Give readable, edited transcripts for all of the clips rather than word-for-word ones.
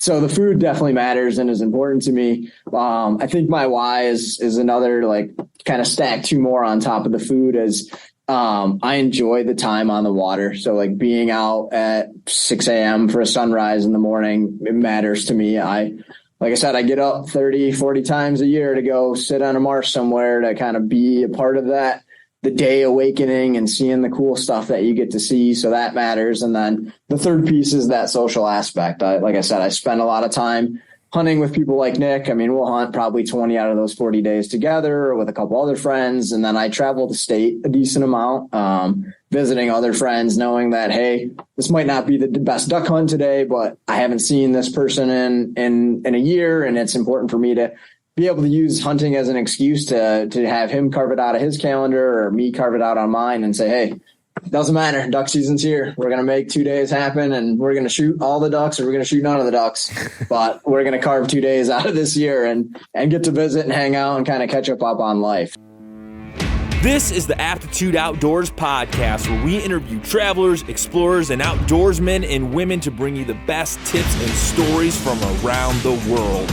So the food definitely matters and is important to me. I think my why is another, like, kind of stack two more on top of the food is I enjoy the time on the water. So like being out at 6 a.m. for a sunrise in the morning, it matters to me. Like I said, I get up 30, 40 times a year to go sit on a marsh somewhere to kind of be a part of that, the day awakening and seeing the cool stuff that you get to see. So that matters. And then the third piece is that social aspect. Like I said, I spend a lot of time hunting with people like Nick. I mean, we'll hunt probably 20 out of those 40 days together or with a couple other friends. And then I travel the state a decent amount, visiting other friends, knowing that, hey, this might not be the best duck hunt today, but I haven't seen this person in a year. And it's important for me to be able to use hunting as an excuse to have him carve it out of his calendar or me carve it out on mine and say, hey, doesn't matter. Duck season's here. We're going to make 2 days happen and we're going to shoot all the ducks or we're going to shoot none of the ducks, but we're going to carve 2 days out of this year and get to visit and hang out and kind of catch up on life. This is the Aptitude Outdoors podcast, where we interview travelers, explorers, and outdoorsmen and women to bring you the best tips and stories from around the world.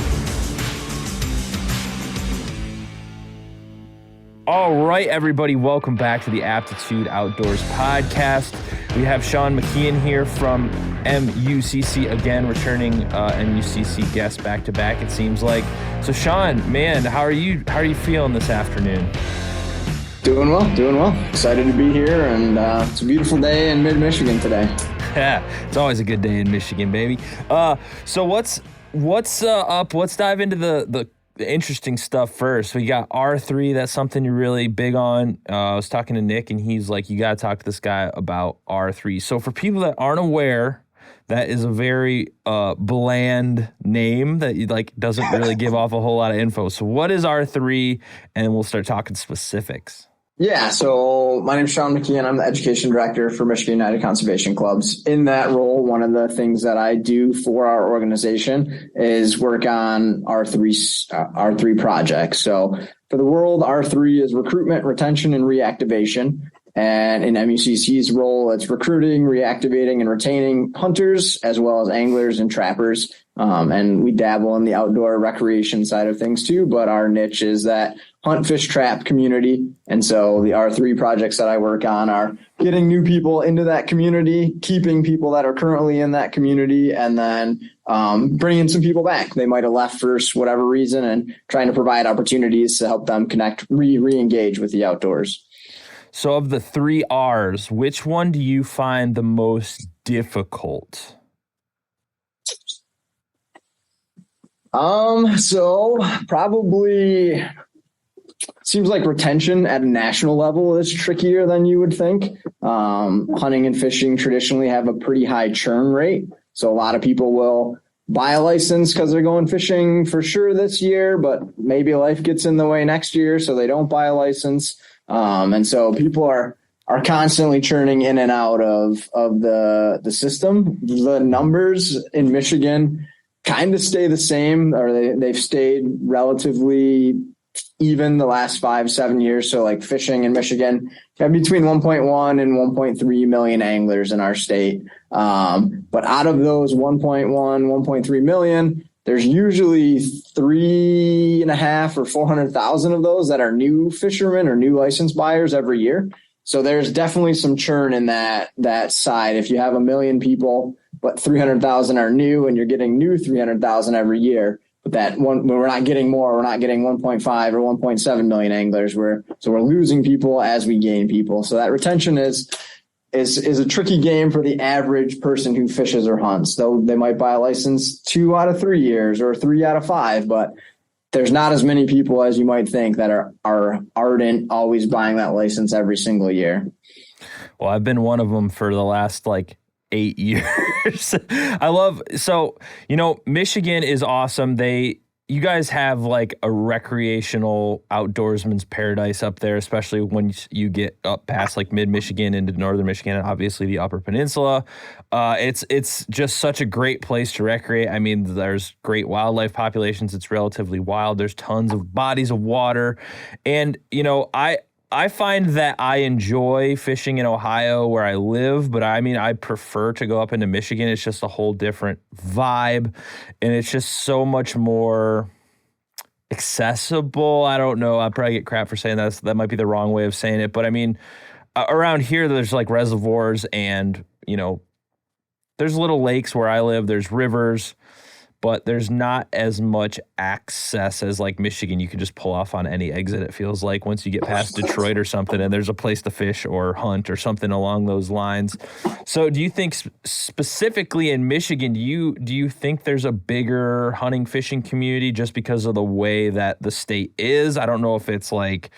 All right, everybody, welcome back to the Aptitude Outdoors podcast. We have Shaun McKeon here from MUCC, again, returning MUCC guest back-to-back, it seems like. So, Shaun, man, how are you feeling this afternoon? Doing well. Excited to be here, and it's a beautiful day in mid-Michigan today. Yeah, it's always a good day in Michigan, baby. So what's up? Let's dive into the interesting stuff first. We got R3. That's something you're really big on. I was talking to Nick, and he's like, you got to talk to this guy about R3. So for people that aren't aware, that is a very bland name that doesn't really give off a whole lot of info. So what is R3? And we'll start talking specifics. Yeah, so my name is Shaun McKeon. I'm the education director for Michigan United Conservation Clubs. In that role, one of the things that I do for our organization is work on R3 projects. So for the world, R3 is recruitment, retention, and reactivation. And in MUCC's role, it's recruiting, reactivating, and retaining hunters, as well as anglers and trappers. And we dabble in the outdoor recreation side of things too, but our niche is that hunt, fish, trap community. And so the R3 projects that I work on are getting new people into that community, keeping people that are currently in that community, and then bringing some people back. They might have left for whatever reason, and trying to provide opportunities to help them connect, re-engage with the outdoors. So of the 3 R's, which one do you find the most difficult? So probably seems like retention at a national level is trickier than you would think. Hunting and fishing traditionally have a pretty high churn rate. So a lot of people will buy a license because they're going fishing for sure this year, but maybe life gets in the way next year, so they don't buy a license. And so people are constantly churning in and out of the system. The numbers in Michigan kind of stay the same, or they've stayed relatively even the last 5-7 years. So like fishing in Michigan, have between 1.1 and 1.3 million anglers in our state. But out of those 1.3 million, there's usually 3.5 or 400,000 of those that are new fishermen or new license buyers every year. So there's definitely some churn in that side. If you have 1 million people, but 300,000 are new, and you're getting new 300,000 every year, but that one, we're not getting more. We're not getting 1.5 or 1.7 million anglers. We're losing people as we gain people. So that retention is a tricky game for the average person who fishes or hunts. Though they might buy a license 2 out of 3 years or 3 out of 5, but there's not as many people as you might think that are ardent, always buying that license every single year. Well, I've been one of them for the last 8 years. Michigan is awesome. You guys have a recreational outdoorsman's paradise up there, especially when you get up past mid-Michigan into northern Michigan and obviously the Upper Peninsula. It's just such a great place to recreate. I mean, there's great wildlife populations. It's relatively wild. There's tons of bodies of water. And, I find that I enjoy fishing in Ohio where I live, but I mean, I prefer to go up into Michigan. It's just a whole different vibe, and it's just so much more accessible. I don't know. I'll probably get crap for saying that. That might be the wrong way of saying it, but I mean, around here, there's like reservoirs and, there's little lakes where I live. There's rivers, but there's not as much access as like Michigan. You can just pull off on any exit, it feels like, once you get past Detroit or something, and there's a place to fish or hunt or something along those lines. So do you think specifically in Michigan, do you think there's a bigger hunting fishing community just because of the way that the state is? I don't know if it's like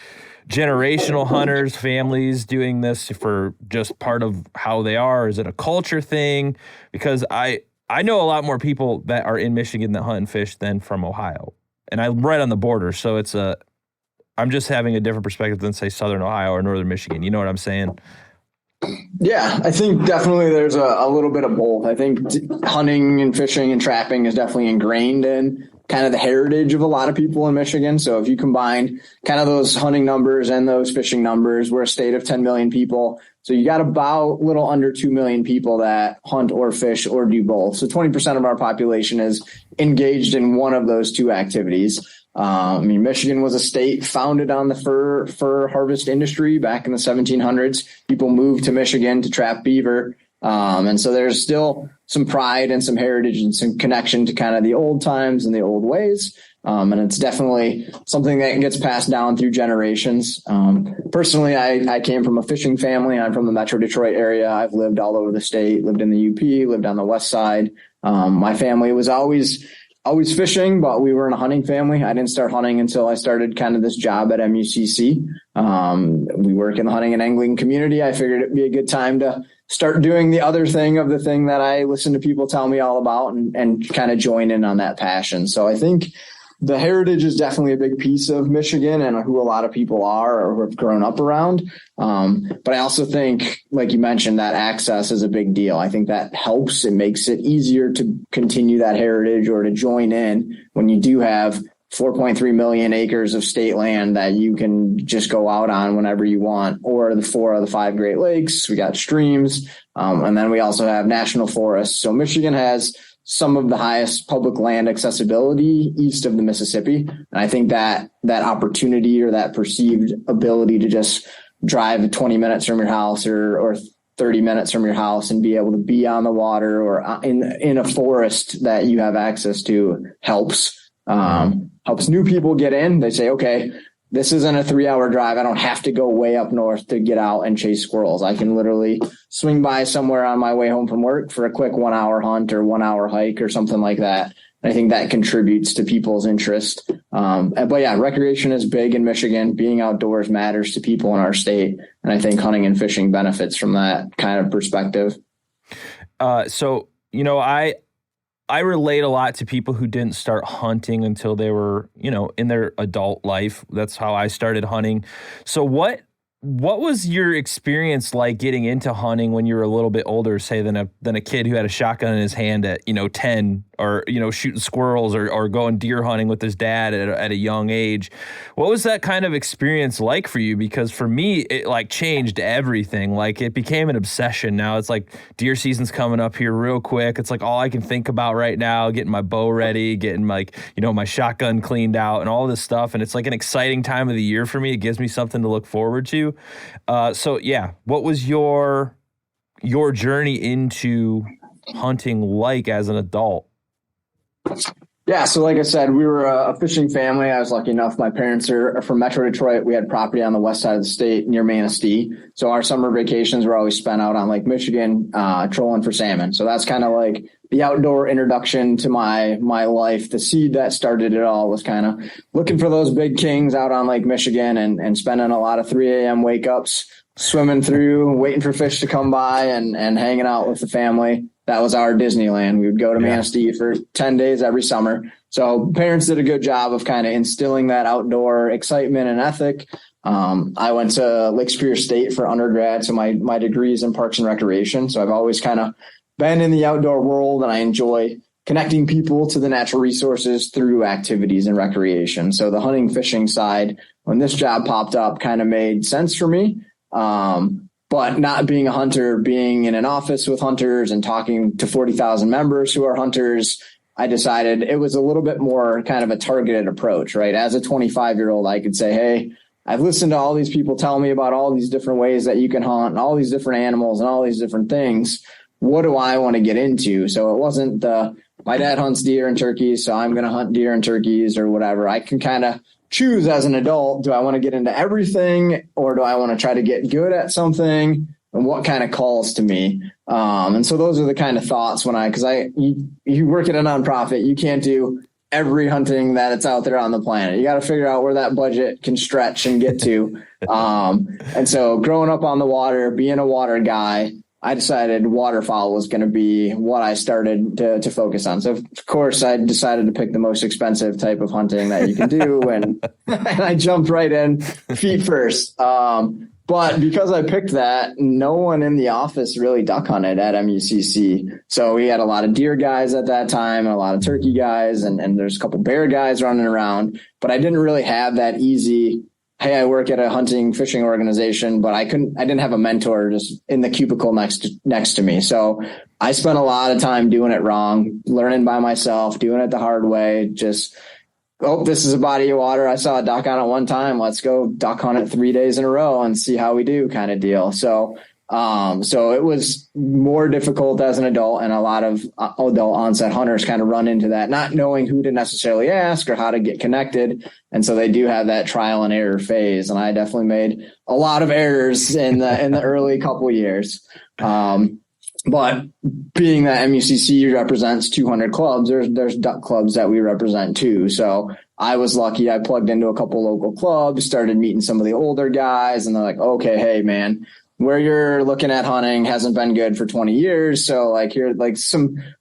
generational hunters, families doing this for just part of how they are. Is it a culture thing? Because I know a lot more people that are in Michigan that hunt and fish than from Ohio. And I'm right on the border. So I'm just having a different perspective than, say, Southern Ohio or Northern Michigan. You know what I'm saying? Yeah, I think definitely there's a little bit of both. I think hunting and fishing and trapping is definitely ingrained in kind of the heritage of a lot of people in Michigan. So if you combine kind of those hunting numbers and those fishing numbers, we're a state of 10 million people. So you got about a little under 2 million people that hunt or fish or do both. So 20% of our population is engaged in one of those two activities. Michigan was a state founded on the fur harvest industry back in the 1700s. People moved to Michigan to trap beaver. And so there's still some pride and some heritage and some connection to kind of the old times and the old ways. And it's definitely something that gets passed down through generations. Personally, I came from a fishing family. I'm from the Metro Detroit area. I've lived all over the state, lived in the UP, lived on the west side. My family was always fishing, but we weren't a hunting family. I didn't start hunting until I started kind of this job at MUCC. We work in the hunting and angling community. I figured it'd be a good time to start doing the other thing of the thing that I listen to people tell me all about and kind of join in on that passion. So I think the heritage is definitely a big piece of Michigan and who a lot of people are or who have grown up around. But I also think, like you mentioned, that access is a big deal. I think that helps. It makes it easier to continue that heritage or to join in when you do have 4.3 million acres of state land that you can just go out on whenever you want, or the 4 of the 5 Great Lakes. We got streams. And then we also have national forests. So Michigan has some of the highest public land accessibility east of the Mississippi. And I think that opportunity or that perceived ability to just drive 20 minutes from your house or 30 minutes from your house and be able to be on the water or in a forest that you have access to helps new people get in. They say, okay, this isn't a 3-hour drive. I don't have to go way up north to get out and chase squirrels. I can literally swing by somewhere on my way home from work for a quick 1-hour hunt or 1-hour hike or something like that. And I think that contributes to people's interest. But yeah, recreation is big in Michigan. Being outdoors matters to people in our state. And I think hunting and fishing benefits from that kind of perspective. I relate a lot to people who didn't start hunting until they were, in their adult life. That's how I started hunting. So what was your experience like getting into hunting when you were a little bit older, say, than a kid who had a shotgun in his hand at, 10 or, shooting squirrels or going deer hunting with his dad at a young age? What was that kind of experience like for you? Because for me, it like changed everything. Like it became an obsession. Now it's like deer season's coming up here real quick. It's like all I can think about right now, getting my bow ready, getting like, my shotgun cleaned out and all this stuff. And it's like an exciting time of the year for me. It gives me something to look forward to. What was your journey into hunting like as an adult? Yeah, so like I said, we were a fishing family. I was lucky enough. My parents are from Metro Detroit. We had property on the west side of the state near Manistee. So our summer vacations were always spent out on Lake Michigan, trolling for salmon. So that's kind of like the outdoor introduction to my life. The seed that started it all was kind of looking for those big kings out on Lake Michigan and spending a lot of 3 a.m. wake ups, swimming through, waiting for fish to come by and hanging out with the family. That was our Disneyland. We would go to Manistee for 10 days every summer. So parents did a good job of kind of instilling that outdoor excitement and ethic. I went to Lake Superior State for undergrad. So my degree is in Parks and Recreation. So I've always kind of been in the outdoor world and I enjoy connecting people to the natural resources through activities and recreation. So the hunting, fishing side, when this job popped up, kind of made sense for me. But not being a hunter, being in an office with hunters and talking to 40,000 members who are hunters, I decided it was a little bit more kind of a targeted approach, right? As a 25-year-old, I could say, hey, I've listened to all these people tell me about all these different ways that you can hunt and all these different animals and all these different things. What do I want to get into? So it wasn't my dad hunts deer and turkeys, so I'm going to hunt deer and turkeys or whatever. I can kind of choose as an adult, do I want to get into everything or do I want to try to get good at something, and what kind of calls to me? And so those are the kind of thoughts you work at a nonprofit, you can't do every hunting that it's out there on the planet. You got to figure out where that budget can stretch and get to. And so growing up on the water, being a water guy, I decided waterfowl was going to be what I started to focus on. So, of course, I decided to pick the most expensive type of hunting that you can do. And, and I jumped right in feet first. But because I picked that, no one in the office really duck hunted at MUCC. So we had a lot of deer guys at that time, and a lot of turkey guys, and there's a couple bear guys running around. But I didn't really have that easy, hey, I work at a hunting fishing organization, but I didn't have a mentor just in the cubicle next to me. So I spent a lot of time doing it wrong, learning by myself, doing it the hard way. Just, this is a body of water. I saw a duck on it one time. Let's go duck hunt it 3 days in a row and see how we do, kind of deal. So it was more difficult as an adult, and a lot of adult onset hunters kind of run into that, not knowing who to necessarily ask or how to get connected. And so they do have that trial and error phase. And I definitely made a lot of errors in the early couple of years. But being that MUCC represents 200 clubs, there's duck clubs that we represent too. So I was lucky. I plugged into a couple local clubs, started meeting some of the older guys, and they're like, okay, hey man, where you're looking at hunting hasn't been good for 20 years. So like you're like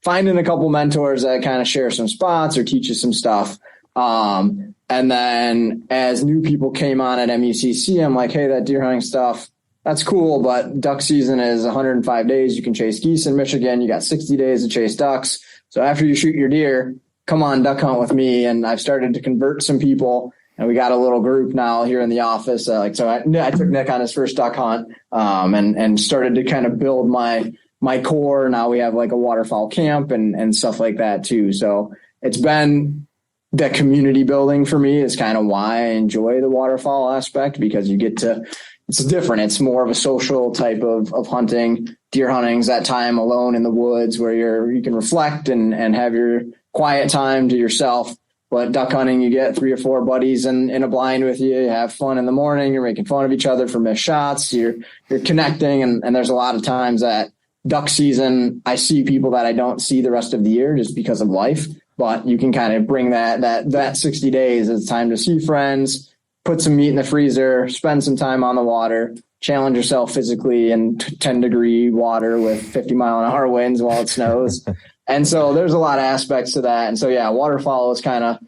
finding a couple mentors that kind of share some spots or teach you some stuff. And then as new people came on at MUCC, I'm like, hey, that deer hunting stuff, that's cool, but duck season is 105 days. You can chase geese in Michigan. You got 60 days to chase ducks. So after you shoot your deer, come on, duck hunt with me. And I've started to convert some people, and we got a little group now here in the office. I took Nick on his first duck hunt, and started to kind of build my core. Now we have like a waterfowl camp and stuff like that too. So it's been that community building for me is kind of why I enjoy the waterfowl aspect, because it's different. It's more of a social type of hunting. Deer hunting's that time alone in the woods where you can reflect and have your quiet time to yourself. But duck hunting, you get 3 or 4 buddies in a blind with you. You have fun in the morning. You're making fun of each other for missed shots. You're connecting. And there's a lot of times that duck season, I see people that I don't see the rest of the year just because of life. But you can kind of bring that 60 days as time to see friends, put some meat in the freezer, spend some time on the water, challenge yourself physically in 10-degree water with 50-mile-an-hour winds while it snows. And so there's a lot of aspects to that. And so, yeah, waterfowl is kind of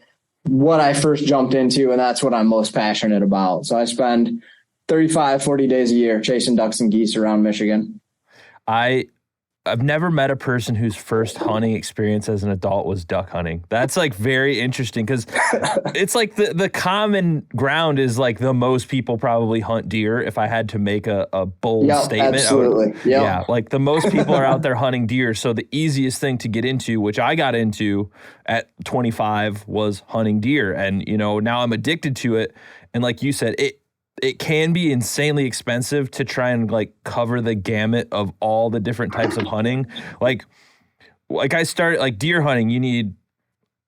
what I first jumped into, and that's what I'm most passionate about. So I spend 35, 40 days a year chasing ducks and geese around Michigan. I've never met a person whose first hunting experience as an adult was duck hunting. That's like very interesting, because it's like the common ground is like the most people probably hunt deer. If I had to make a bold statement, absolutely. Yeah, like the most people are out there hunting deer. So the easiest thing to get into, which I got into at 25, was hunting deer. And, now I'm addicted to it. And like you said, it can be insanely expensive to try and like cover the gamut of all the different types of hunting. Like I started like deer hunting, you need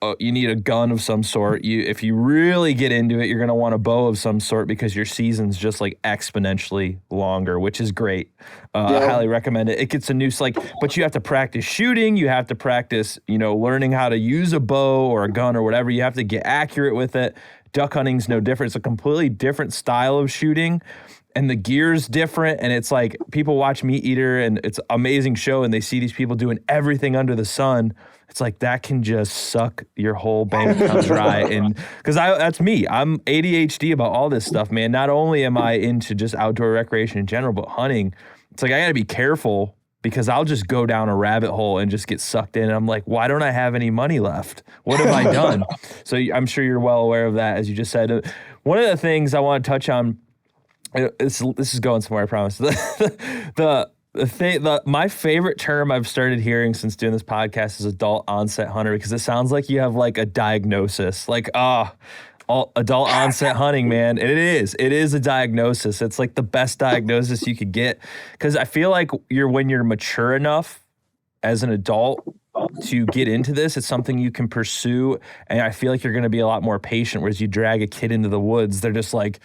a gun of some sort. If you really get into it, you're going to want a bow of some sort, because your season's just like exponentially longer, which is great. I highly recommend it. It gets a new but you have to practice shooting. You have to practice, learning how to use a bow or a gun or whatever. You have to get accurate with it. Duck hunting's no different. It's a completely different style of shooting, and the gear's different. And it's like people watch Meat Eater, and it's an amazing show, and they see these people doing everything under the sun. It's like that can just suck your whole bank account dry. And because that's me. I'm ADHD about all this stuff, man. Not only am I into just outdoor recreation in general, but hunting. It's like I got to be careful, because I'll just go down a rabbit hole and just get sucked in. And I'm like, why don't I have any money left? What have I done? So I'm sure you're well aware of that, as you just said. One of the things I want to touch on, this is going somewhere, I promise. My favorite term I've started hearing since doing this podcast is adult onset hunter, because it sounds like you have like a diagnosis, like, adult onset hunting, man. And it is a diagnosis. It's like the best diagnosis you could get, because I feel like when you're mature enough as an adult to get into this, it's something you can pursue. And I feel like you're going to be a lot more patient, whereas you drag a kid into the woods, they're just like,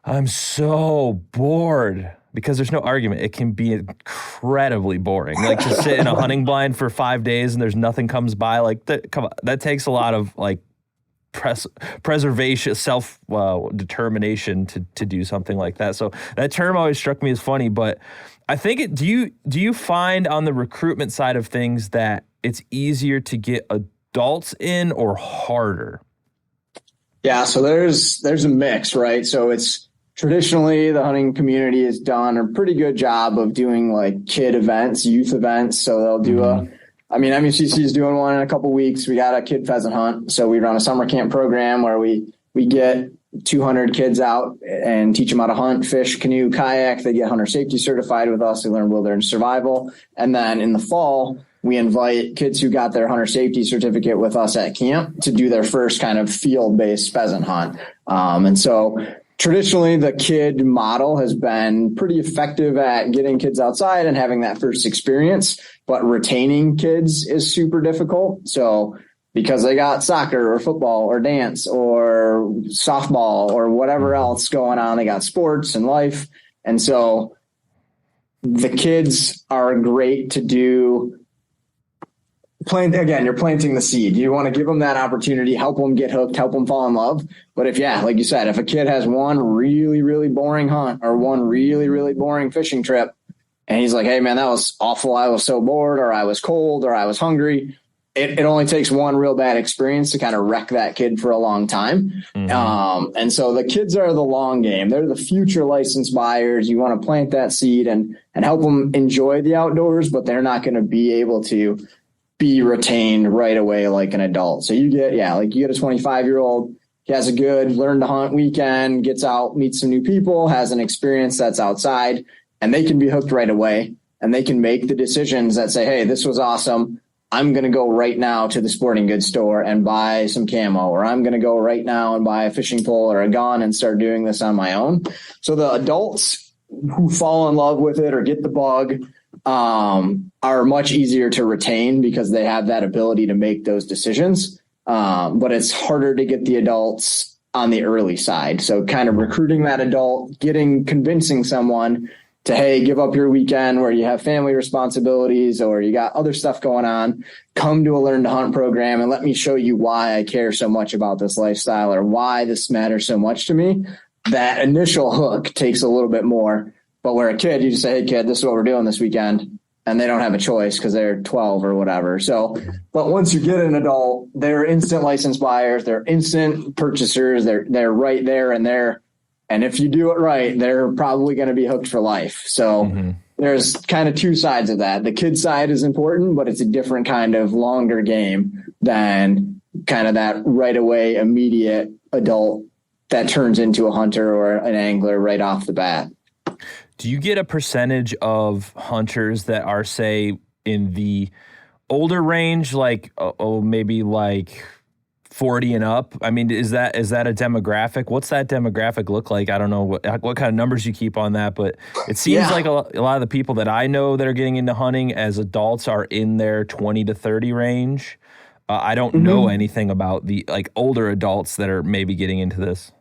I'm so bored. Because there's no argument. It can be incredibly boring. Like to sit in a hunting blind for 5 days and there's nothing comes by. Like that takes a lot of like preservation, determination to do something like that. So that term always struck me as funny. But I think do you find on the recruitment side of things that it's easier to get adults in or harder? Yeah, so there's a mix, right? So it's traditionally the hunting community has done a pretty good job of doing like kid events, youth events. So they'll do MUCC is doing one in a couple weeks. We got a kid pheasant hunt. So we run a summer camp program where we get 200 kids out and teach them how to hunt, fish, canoe, kayak. They get hunter safety certified with us. They learn wilderness survival. And then in the fall, we invite kids who got their hunter safety certificate with us at camp to do their first kind of field-based pheasant hunt. And so traditionally, the kid model has been pretty effective at getting kids outside and having that first experience, but retaining kids is super difficult. So because they got soccer or football or dance or softball or whatever else going on, they got sports and life. And so the kids are great to do. You're planting the seed. You want to give them that opportunity, help them get hooked, help them fall in love. But like you said, if a kid has one really, really boring hunt or one really, really boring fishing trip, and he's like, hey man, that was awful. I was so bored, or I was cold, or I was hungry. It only takes one real bad experience to kind of wreck that kid for a long time. Mm-hmm. And so the kids are the long game. They're the future licensed buyers. You want to plant that seed and help them enjoy the outdoors, but they're not going to be able to be retained right away like an adult. So you get a 25-year-old, he has a good learn to hunt weekend, gets out, meets some new people, has an experience that's outside, and they can be hooked right away. And they can make the decisions that say, hey, this was awesome. I'm going to go right now to the sporting goods store and buy some camo, or I'm going to go right now and buy a fishing pole or a gun and start doing this on my own. So the adults who fall in love with it or get the bug are much easier to retain because they have that ability to make those decisions. But it's harder to get the adults on the early side. So kind of recruiting that adult, convincing someone to, hey, give up your weekend where you have family responsibilities or you got other stuff going on, come to a Learn to Hunt program and let me show you why I care so much about this lifestyle or why this matters so much to me. That initial hook takes a little bit more. But where a kid, you just say, hey, kid, this is what we're doing this weekend. And they don't have a choice because they're 12 or whatever. So, but once you get an adult, they're instant licensed buyers. They're instant purchasers. They're right there and there. And if you do it right, they're probably going to be hooked for life. So there's kind of two sides of that. The kid side is important, but it's a different kind of longer game than kind of that right away, immediate adult that turns into a hunter or an angler right off the bat. Do you get a percentage of hunters that are, say, in the older range, like maybe like 40 and up? I mean, is that a demographic? What's that demographic look like? I don't know what kind of numbers you keep on that, but it seems like a lot of the people that I know that are getting into hunting as adults are in their 20 to 30 range. I don't know anything about the older adults that are maybe getting into this.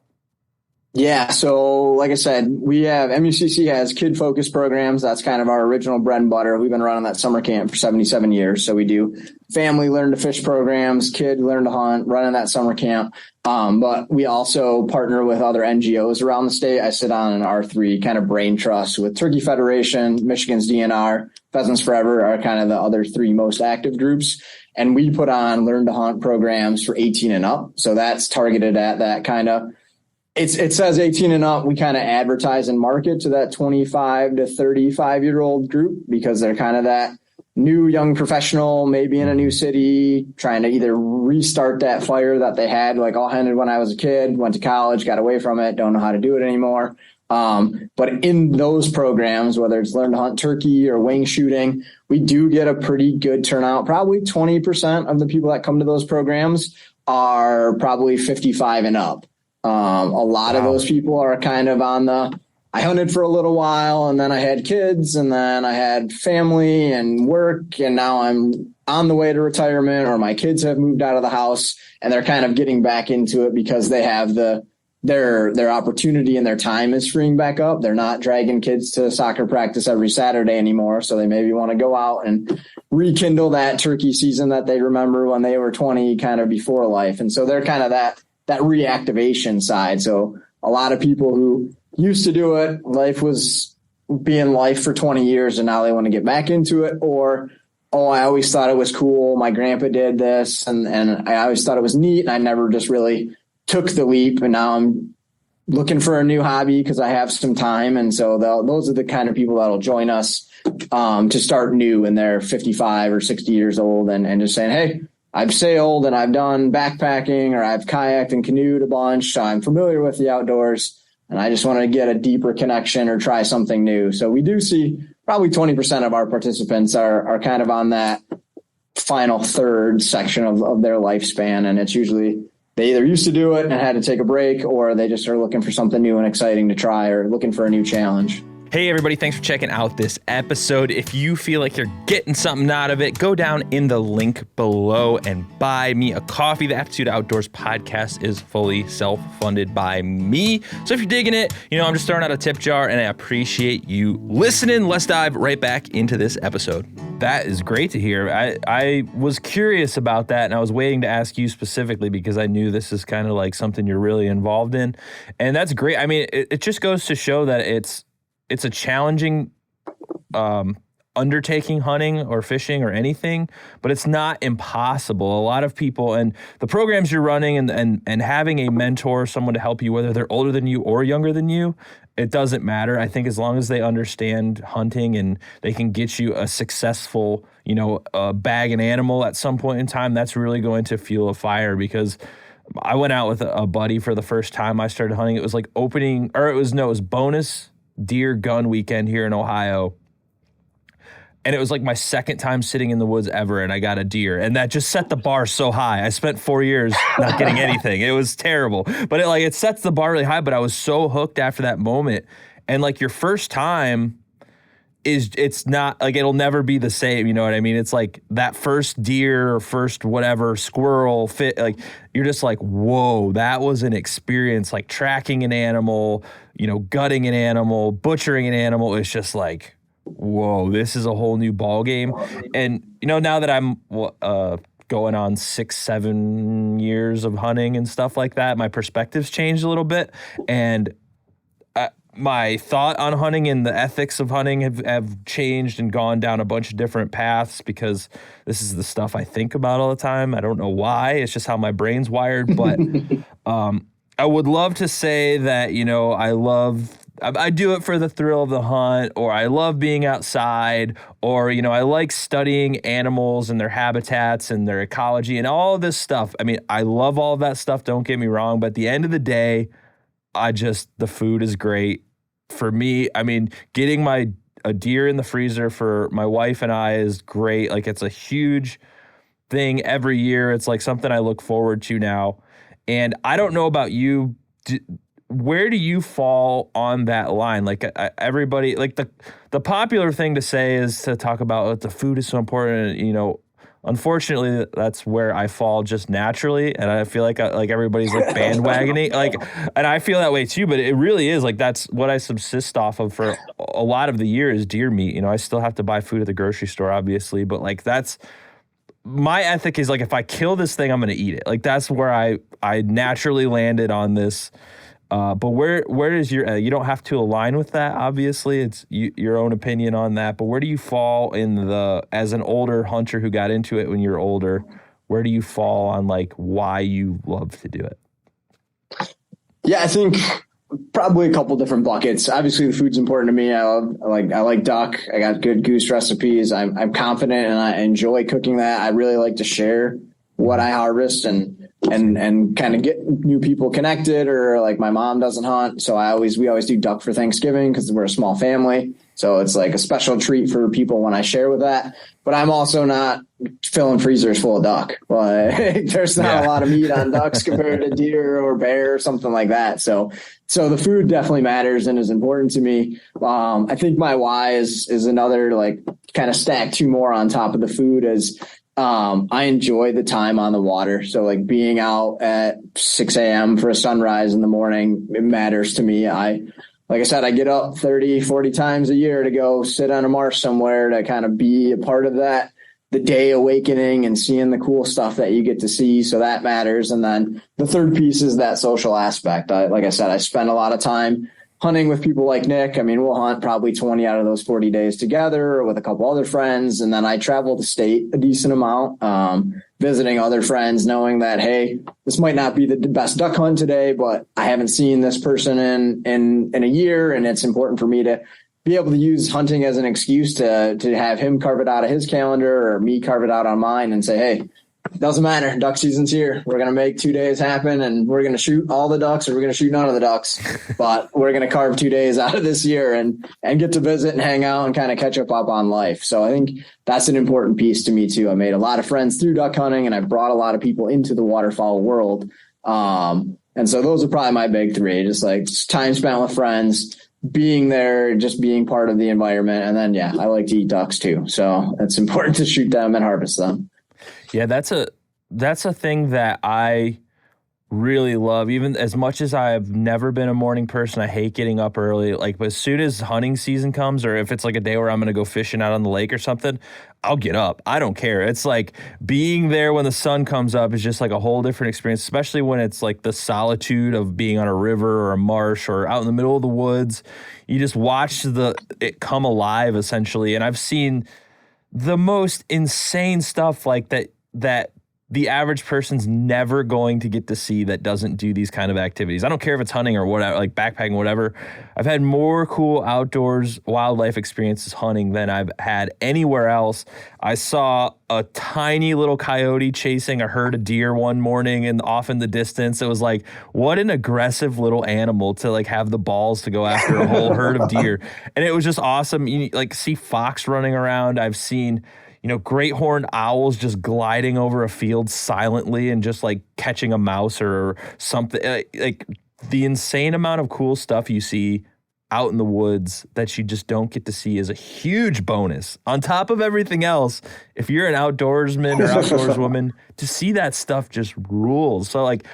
Yeah. So like I said, MUCC has kid focused programs. That's kind of our original bread and butter. We've been running that summer camp for 77 years. So we do family learn to fish programs, kid learn to hunt, running that summer camp. But we also partner with other NGOs around the state. I sit on an R3 kind of brain trust with Turkey Federation, Michigan's DNR, Pheasants Forever are kind of the other three most active groups. And we put on learn to hunt programs for 18 and up. So that's targeted at that kind of It says 18 and up. We kind of advertise and market to that 25 to 35-year-old group because they're kind of that new young professional, maybe in a new city, trying to either restart that fire that they had, like all handed when I was a kid, went to college, got away from it, don't know how to do it anymore. But in those programs, whether it's learn to hunt turkey or wing shooting, we do get a pretty good turnout. Probably 20% of the people that come to those programs are probably 55 and up. A lot of those people are kind of on I hunted for a little while and then I had kids and then I had family and work and now I'm on the way to retirement, or my kids have moved out of the house and they're kind of getting back into it because they have their opportunity and their time is freeing back up. They're not dragging kids to soccer practice every Saturday anymore. So they maybe want to go out and rekindle that turkey season that they remember when they were 20, kind of before life. And so they're kind of that reactivation side. So a lot of people who used to do it, life was being life for 20 years and now they want to get back into it. Or, I always thought it was cool. My grandpa did this and I always thought it was neat. And I never just really took the leap. And now I'm looking for a new hobby because I have some time. And so those are the kind of people that'll join us to start new when they're 55 or 60 years old and just saying, hey, I've sailed and I've done backpacking or I've kayaked and canoed a bunch. So I'm familiar with the outdoors and I just want to get a deeper connection or try something new. So we do see probably 20% of our participants are kind of on that final third section of their lifespan. And it's usually they either used to do it and had to take a break, or they just are looking for something new and exciting to try or looking for a new challenge. Hey everybody, thanks for checking out this episode. If you feel like you're getting something out of it, go down in the link below and buy me a coffee. The Aptitude Outdoors podcast is fully self-funded by me. So if you're digging it, I'm just throwing out a tip jar and I appreciate you listening. Let's dive right back into this episode. That is great to hear. I was curious about that and I was waiting to ask you specifically because I knew this is kind of like something you're really involved in. And that's great. I mean, it just goes to show that it's a challenging undertaking, hunting or fishing or anything, but it's not impossible. A lot of people and the programs you're running and having a mentor, someone to help you, whether they're older than you or younger than you, it doesn't matter. I think as long as they understand hunting and they can get you a successful, bag and animal at some point in time, that's really going to fuel a fire. Because I went out with a buddy for the first time I started hunting. It was like it was bonus deer gun weekend here in Ohio. And it was like my second time sitting in the woods ever, and I got a deer. And that just set the bar so high. I spent 4 years not getting anything. It was terrible. But it sets the bar really high, but I was so hooked after that moment. And like your first time it's not like it'll never be the same, you know what I mean? It's like that first deer or first whatever squirrel fit, like you're just like, whoa, that was an experience. Like tracking an animal, gutting an animal, butchering an animal. It's just like, whoa, this is a whole new ball game. And now that I'm going on 6-7 years of hunting and stuff like that, my perspective's changed a little bit. And my thought on hunting and the ethics of hunting have changed and gone down a bunch of different paths because this is the stuff I think about all the time. I don't know why. It's just how my brain's wired. But I would love to say that, I do it for the thrill of the hunt, or I love being outside, or, I like studying animals and their habitats and their ecology and all of this stuff. I mean, I love all of that stuff. Don't get me wrong. But at the end of the day, the food is great for me. I mean, getting a deer in the freezer for my wife and I is great. Like it's a huge thing every year. It's like something I look forward to now. And I don't know about you. Where do you fall on that line? Like everybody, like the popular thing to say is to talk about the food is so important. Unfortunately, that's where I fall just naturally, and I feel like everybody's like bandwagoning, and I feel that way too. But it really is like that's what I subsist off of for a lot of the year is deer meat. I still have to buy food at the grocery store, obviously, but like that's my ethic is like if I kill this thing, I'm gonna eat it. Like that's where I naturally landed on this. But where does you don't have to align with that, obviously. It's your own opinion on that. But where do you fall as an older hunter who got into it when you're older, where do you fall on like why you love to do it? Yeah, I think probably a couple different buckets. Obviously, the food's important to me. I like duck. I got good goose recipes. I'm confident and I enjoy cooking that. I really like to share what I harvest and kind of get new people connected, or like my mom doesn't hunt. So we always do duck for Thanksgiving because we're a small family. So it's like a special treat for people when I share with that. But I'm also not filling freezers full of duck. Like, there's not a lot of meat on ducks compared to deer or bear or something like that. So the food definitely matters and is important to me. I think my why is another, like, kind of stack two more on top of the food is, I enjoy the time on the water. So like being out at 6 a.m. for a sunrise in the morning, it matters to me. Like I said, I get up 30, 40 times a year to go sit on a marsh somewhere to kind of be a part of that, the day awakening and seeing the cool stuff that you get to see. So that matters. And then the third piece is that social aspect. Like I said, I spend a lot of time hunting with people like Nick. I mean, we'll hunt probably 20 out of those 40 days together with a couple other friends. And then I travel the state a decent amount, visiting other friends, knowing that, hey, this might not be the best duck hunt today, but I haven't seen this person in a year. And it's important for me to be able to use hunting as an excuse to have him carve it out of his calendar or me carve it out on mine and say, hey, doesn't matter. Duck season's here. We're going to make 2 days happen and we're going to shoot all the ducks or we're going to shoot none of the ducks, but we're going to carve 2 days out of this year and get to visit and hang out and kind of catch up on life. So I think that's an important piece to me too. I made a lot of friends through duck hunting and I brought a lot of people into the waterfowl world. And so those are probably my big three, just like time spent with friends, being there, just being part of the environment. And then, I like to eat ducks too. So it's important to shoot them and harvest them. Yeah, that's a thing that I really love. Even as much as I've never been a morning person, I hate getting up early. Like, but as soon as hunting season comes, or if it's like a day where I'm going to go fishing out on the lake or something, I'll get up. I don't care. It's like being there when the sun comes up is just like a whole different experience, especially when it's like the solitude of being on a river or a marsh or out in the middle of the woods. You just watch it come alive, essentially. And I've seen the most insane stuff like that the average person's never going to get to see that doesn't do these kind of activities. I don't care if it's hunting or whatever, like backpacking, whatever. I've had more cool outdoors wildlife experiences hunting than I've had anywhere else. I saw a tiny little coyote chasing a herd of deer one morning and off in the distance. It was like, what an aggressive little animal to like have the balls to go after a whole herd of deer. And it was just awesome. You like see fox running around. I've seen great horned owls just gliding over a field silently and just like catching a mouse or something. Like the insane amount of cool stuff you see out in the woods that you just don't get to see is a huge bonus. On top of everything else, if you're an outdoorsman or outdoorswoman, to see that stuff just rules. So like,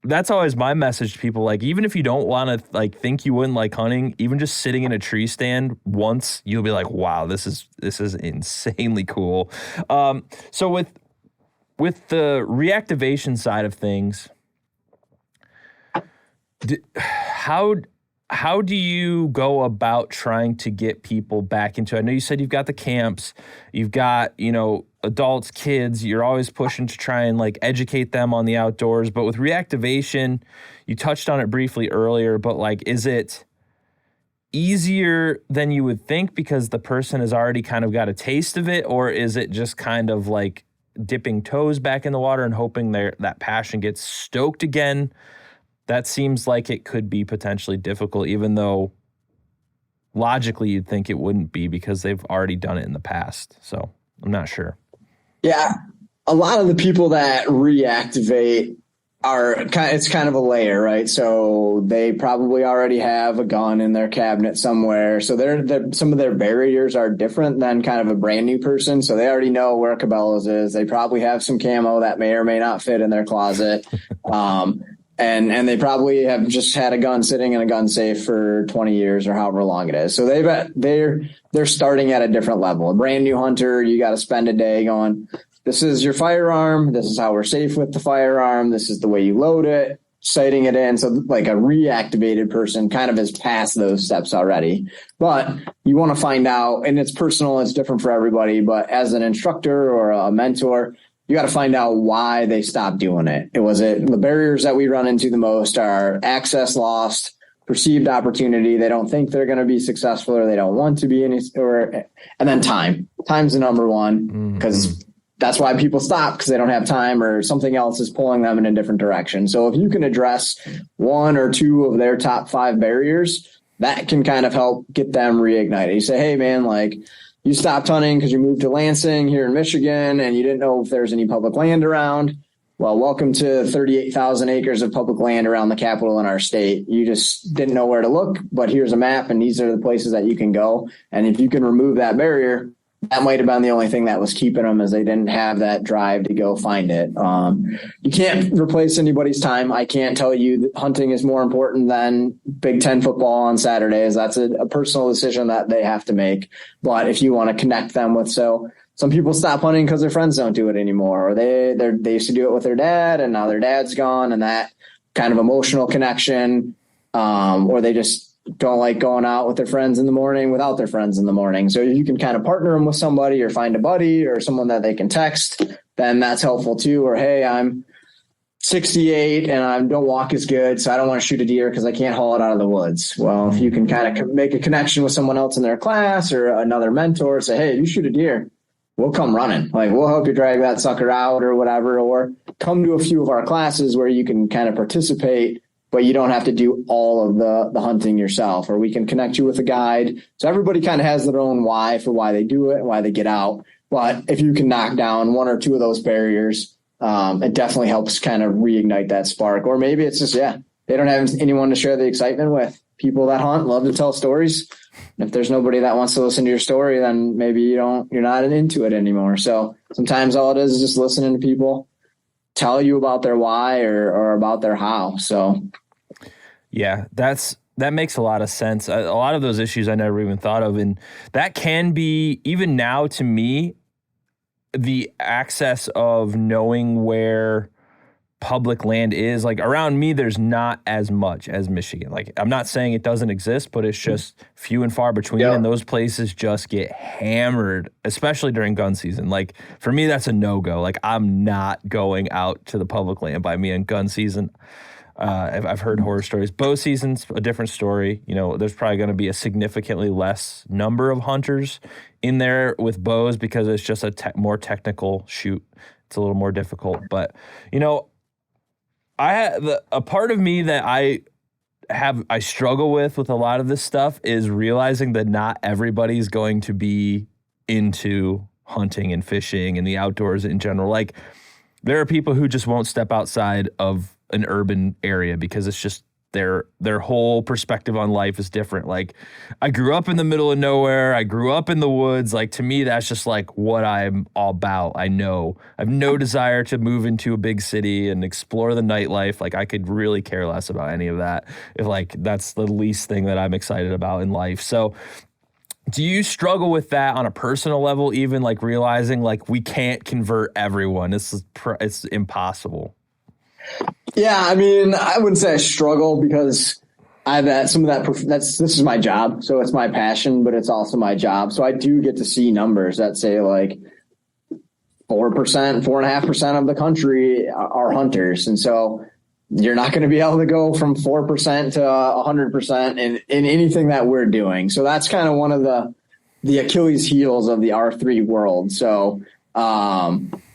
that's always my message to people. Like, even if you don't want to like think you wouldn't like hunting, even just sitting in a tree stand once, you'll be like, wow, this is insanely cool. So with the reactivation side of things, how do you go about trying to get people back into it? I know you said you've got the camps, you've got, adults, kids, you're always pushing to try and like educate them on the outdoors. But with reactivation, you touched on it briefly earlier, but like, is it easier than you would think because the person has already kind of got a taste of it? Or is it just kind of like dipping toes back in the water and hoping that passion gets stoked again? That seems like it could be potentially difficult, even though logically you'd think it wouldn't be because they've already done it in the past. So I'm not sure. Yeah. A lot of the people that reactivate it's kind of a layer, right? So they probably already have a gun in their cabinet somewhere. So some of their barriers are different than kind of a brand new person. So they already know where Cabela's is. They probably have some camo that may or may not fit in their closet. And they probably have just had a gun sitting in a gun safe for 20 years or however long it is. So they're starting at a different level. A brand new hunter, you got to spend a day going, this is your firearm. This is how we're safe with the firearm. This is the way you load it, sighting it in. So like a reactivated person kind of has passed those steps already. But you want to find out, and it's personal, it's different for everybody. But as an instructor or a mentor, you got to find out why they stopped doing it. The barriers that we run into the most are access lost, perceived opportunity. They don't think they're going to be successful, or they don't want to be and then time. Time's the number one, because that's why people stop, because they don't have time, or something else is pulling them in a different direction. So if you can address one or two of their top 5 barriers, that can kind of help get them reignited. You say, hey man, like, you stopped hunting because you moved to Lansing here in Michigan and you didn't know if there's any public land around. Well, welcome to 38,000 acres of public land around the capital in our state. You just didn't know where to look, but here's a map and these are the places that you can go. And if you can remove that barrier, that might have been the only thing that was keeping them, is they didn't have that drive to go find it. You can't replace anybody's time. I can't tell you that hunting is more important than Big Ten football on Saturdays. That's a personal decision that they have to make. But if you want to connect them with, so some people stop hunting because their friends don't do it anymore, or they used to do it with their dad and now their dad's gone, and that kind of emotional connection, or they just don't like going out with their friends in the morning without their friends in the morning. So you can kind of partner them with somebody, or find a buddy or someone that they can text, then that's helpful too. Or, hey, I'm 68 and I don't walk as good, so I don't want to shoot a deer because I can't haul it out of the woods. Well, if you can kind of make a connection with someone else in their class or another mentor, say, hey, you shoot a deer, we'll come running. Like, we'll help you drag that sucker out or whatever, or come to a few of our classes where you can kind of participate, but you don't have to do all of the hunting yourself, or we can connect you with a guide. So everybody kind of has their own why for why they do it and why they get out. But if you can knock down one or two of those barriers, it definitely helps kind of reignite that spark. Or maybe it's just, they don't have anyone to share the excitement with. People that hunt love to tell stories. And if there's nobody that wants to listen to your story, then maybe you're not into it anymore. So sometimes all it is just listening to people tell you about their why or about their how. So yeah, that makes a lot of sense. A lot of those issues I never even thought of, and that can be, even now to me, the access of knowing where public land is. Like, around me, there's not as much as Michigan. Like, I'm not saying it doesn't exist, but it's just few and far between. Yep. And those places just get hammered, especially during gun season. Like, for me, that's a no-go. Like, I'm not going out to the public land by me in gun season. I've heard horror stories. Bow season's a different story. You know, there's probably going to be a significantly less number of hunters in there with bows because it's just a more technical shoot. It's a little more difficult. But, you know, a part of me that I struggle with a lot of this stuff is realizing that not everybody's going to be into hunting and fishing and the outdoors in general. Like, there are people who just won't step outside of an urban area because it's just their whole perspective on life is different. Like, I grew up in the middle of nowhere. I grew up in the woods. Like, to me, that's just like what I'm all about. I have no desire to move into a big city and explore the nightlife. Like, I could really care less about any of that if, like, that's the least thing that I'm excited about in life. So do you struggle with that on a personal level, even like realizing like we can't convert everyone? It's impossible. Yeah, I mean, I wouldn't say I struggle because I've had some of that. This is my job, so it's my passion, but it's also my job. So I do get to see numbers that say like 4%, 4.5% of the country are hunters, and so you're not going to be able to go from 4% to 100% in anything that we're doing. So that's kind of one of the Achilles heels of the R3 world. So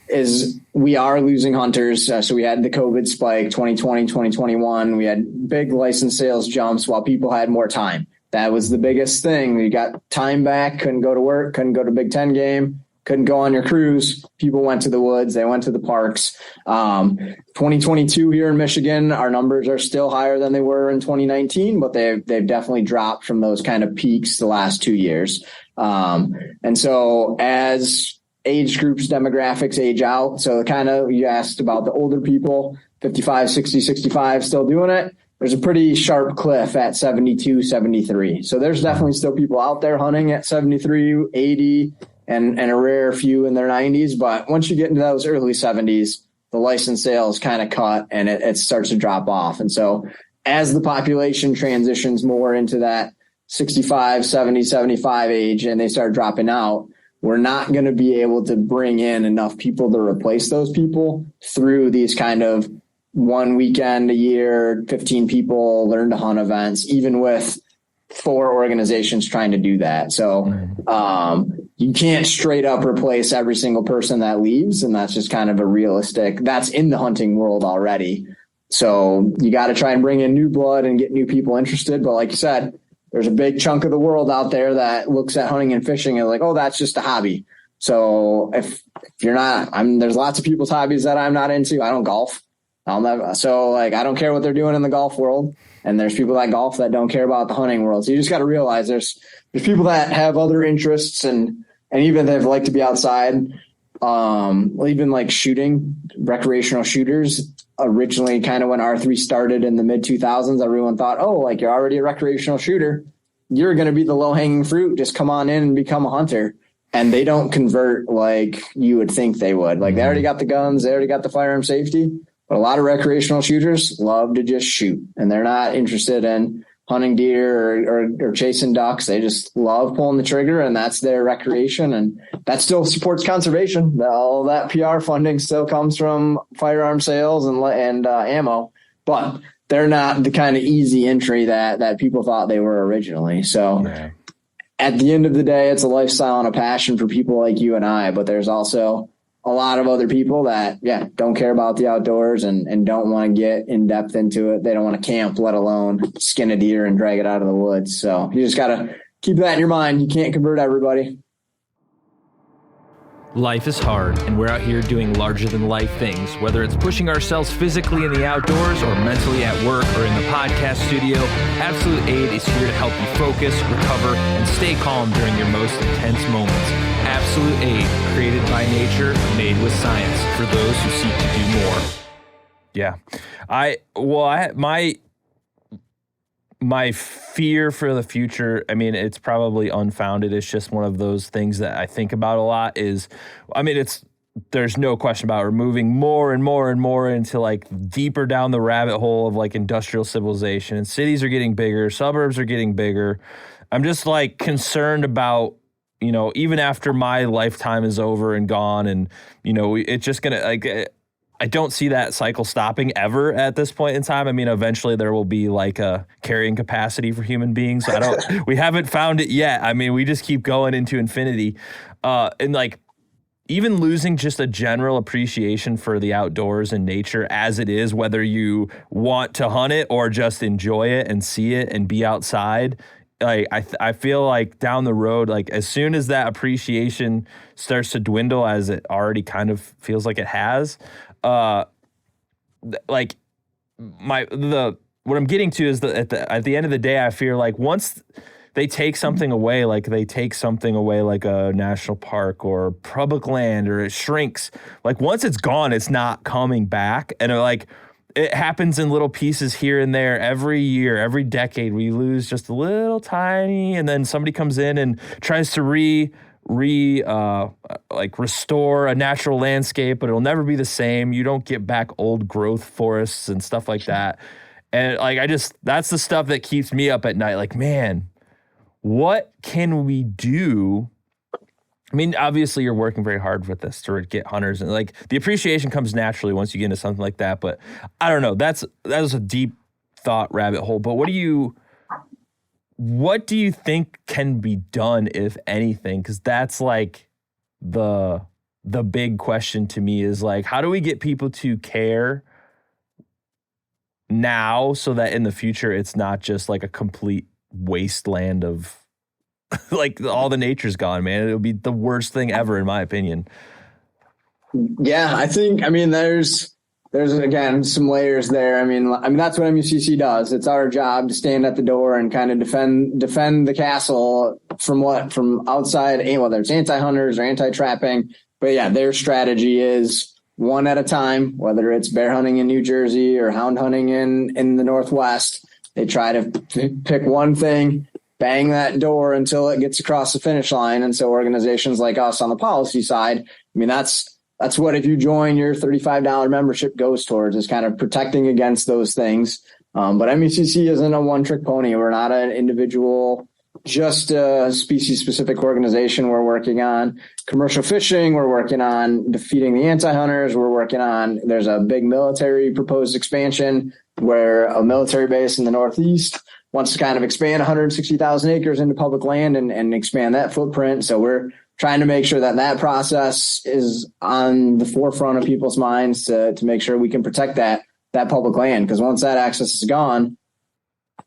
is we are losing hunters. So we had the COVID spike, 2020, 2021. We had big license sales jumps while people had more time. That was the biggest thing. We got time back, couldn't go to work, couldn't go to Big Ten game, couldn't go on your cruise. People went to the woods. They went to the parks. 2022 here in Michigan, our numbers are still higher than they were in 2019, but they've definitely dropped from those kind of peaks the last 2 years. And so as age groups, demographics age out, so kind of you asked about the older people, 55, 60, 65 still doing it. There's a pretty sharp cliff at 72, 73. So there's definitely still people out there hunting at 73, 80, and a rare few in their 90s. But once you get into those early 70s, the license sales kind of cut and it starts to drop off. And so as the population transitions more into that 65, 70, 75 age and they start dropping out, we're not going to be able to bring in enough people to replace those people through these kind of one weekend a year, 15 people learn to hunt events, even with 4 organizations trying to do that. So you can't straight up replace every single person that leaves. And that's just kind of a realistic, that's in the hunting world already. So you got to try and bring in new blood and get new people interested. But like you said, there's a big chunk of the world out there that looks at hunting and fishing and like, oh, that's just a hobby. So if you're not, there's lots of people's hobbies that I'm not into. I don't golf. So like, I don't care what they're doing in the golf world. And there's people that golf that don't care about the hunting world. So you just got to realize there's people that have other interests and even they like to be outside. Even like shooting, recreational shooters. Originally, kind of when R3 started in the mid 2000s, everyone thought, oh, like you're already a recreational shooter. You're going to be the low hanging fruit. Just come on in and become a hunter. And they don't convert like you would think they would. Like they already got the guns. They already got the firearm safety. But a lot of recreational shooters love to just shoot, and they're not interested in hunting deer or chasing ducks. They just love pulling the trigger, and that's their recreation. And that still supports conservation. All that PR funding still comes from firearm sales and ammo, but they're not the kind of easy entry that people thought they were originally. So at the end of the day, it's a lifestyle and a passion for people like you and I, but there's also a lot of other people that, don't care about the outdoors and don't want to get in depth into it. They don't want to camp, let alone skin a deer and drag it out of the woods. So you just got to keep that in your mind. You can't convert everybody. Life is hard, and we're out here doing larger-than-life things, whether it's pushing ourselves physically in the outdoors or mentally at work or in the podcast studio. Absolute Aid is here to help you focus, recover, and stay calm during your most intense moments. Absolute Aid, created by nature, made with science, for those who seek to do more. Yeah. My fear for the future, I mean, it's probably unfounded. It's just one of those things that I think about a lot there's no question about it. We're moving more and more and more into like deeper down the rabbit hole of like industrial civilization, and cities are getting bigger, suburbs are getting bigger. I'm just like concerned about, even after my lifetime is over and gone and, it's just going to I don't see that cycle stopping ever at this point in time. I mean, eventually there will be like a carrying capacity for human beings. We haven't found it yet. I mean, we just keep going into infinity. And like even losing just a general appreciation for the outdoors and nature as it is, whether you want to hunt it or just enjoy it and see it and be outside. Like I feel like down the road, like as soon as that appreciation starts to dwindle, as it already kind of feels like it has, what I'm getting to is that at the end of the day, I feel like once they take something away, like a national park or public land, or it shrinks, like once it's gone, it's not coming back. And it happens in little pieces here and there every year, every decade. We lose just a little tiny, and then somebody comes in and tries to restore a natural landscape, but it'll never be the same. You don't get back old growth forests and stuff like that. And that's the stuff that keeps me up at night. Like, man, what can we do? I mean, obviously you're working very hard with this to get hunters, and like the appreciation comes naturally once you get into something like that. But I don't know, that was a deep thought rabbit hole. But what do you think can be done, if anything? Because that's like the big question to me, is like, how do we get people to care now so that in the future it's not just like a complete wasteland of like all the nature's gone, man. It would be the worst thing ever, in my opinion. Yeah, there's again some layers there. I mean that's what MUCC does. It's our job to stand at the door and kind of defend the castle from outside, whether it's anti-hunters or anti-trapping. But yeah, their strategy is one at a time, whether it's bear hunting in New Jersey or hound hunting in the Northwest. They try to pick one thing, bang that door until it gets across the finish line. And so organizations like us on the policy side, I mean, that's what, if you join, your $35 membership goes towards, is kind of protecting against those things. But MUCC isn't a one-trick pony. We're not an individual just a species-specific organization we're working on. Commercial fishing, we're working on defeating the anti-hunters. We're working on, there's a big military proposed expansion where a military base in the Northeast wants to kind of expand 160,000 acres into public land and expand that footprint. So we're trying to make sure that process is on the forefront of people's minds to make sure we can protect that public land. Because once that access is gone,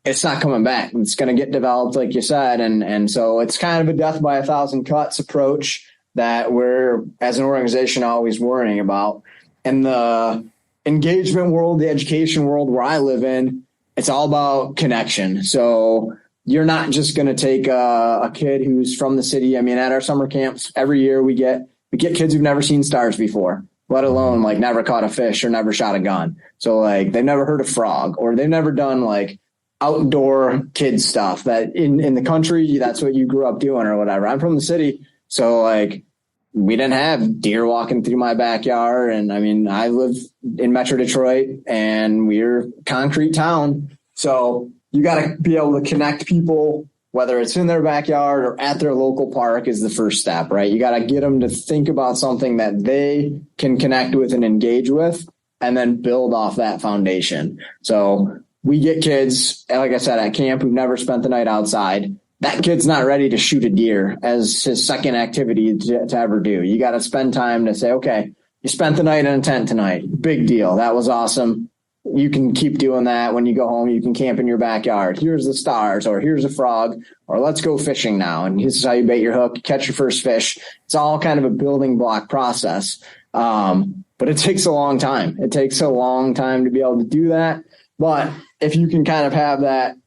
it's not coming back. It's going to get developed, like you said. And so it's kind of a death by a thousand cuts approach that we're, as an organization, always worrying about. In the engagement world, the education world where I live in, it's all about connection. So you're not just going to take a kid who's from the city. I mean, at our summer camps, every year we get kids who've never seen stars before, let alone like never caught a fish or never shot a gun. So like they've never heard a frog, or they've never done like outdoor kid stuff that in the country, that's what you grew up doing or whatever. I'm from the city. So like we didn't have deer walking through my backyard. And I mean, I live in Metro Detroit and we're a concrete town. So you got to be able to connect people, whether it's in their backyard or at their local park, is the first step, right? You got to get them to think about something that they can connect with and engage with, and then build off that foundation. So we get kids, like I said, at camp who've never spent the night outside. That kid's not ready to shoot a deer as his second activity to ever do. You got to spend time to say, okay, you spent the night in a tent tonight. Big deal. That was awesome. You can keep doing that. When you go home, you can camp in your backyard. Here's the stars, or here's a frog, or let's go fishing now. And this is how you bait your hook, catch your first fish. It's all kind of a building block process. But it takes a long time. It takes a long time to be able to do that. But if you can kind of have that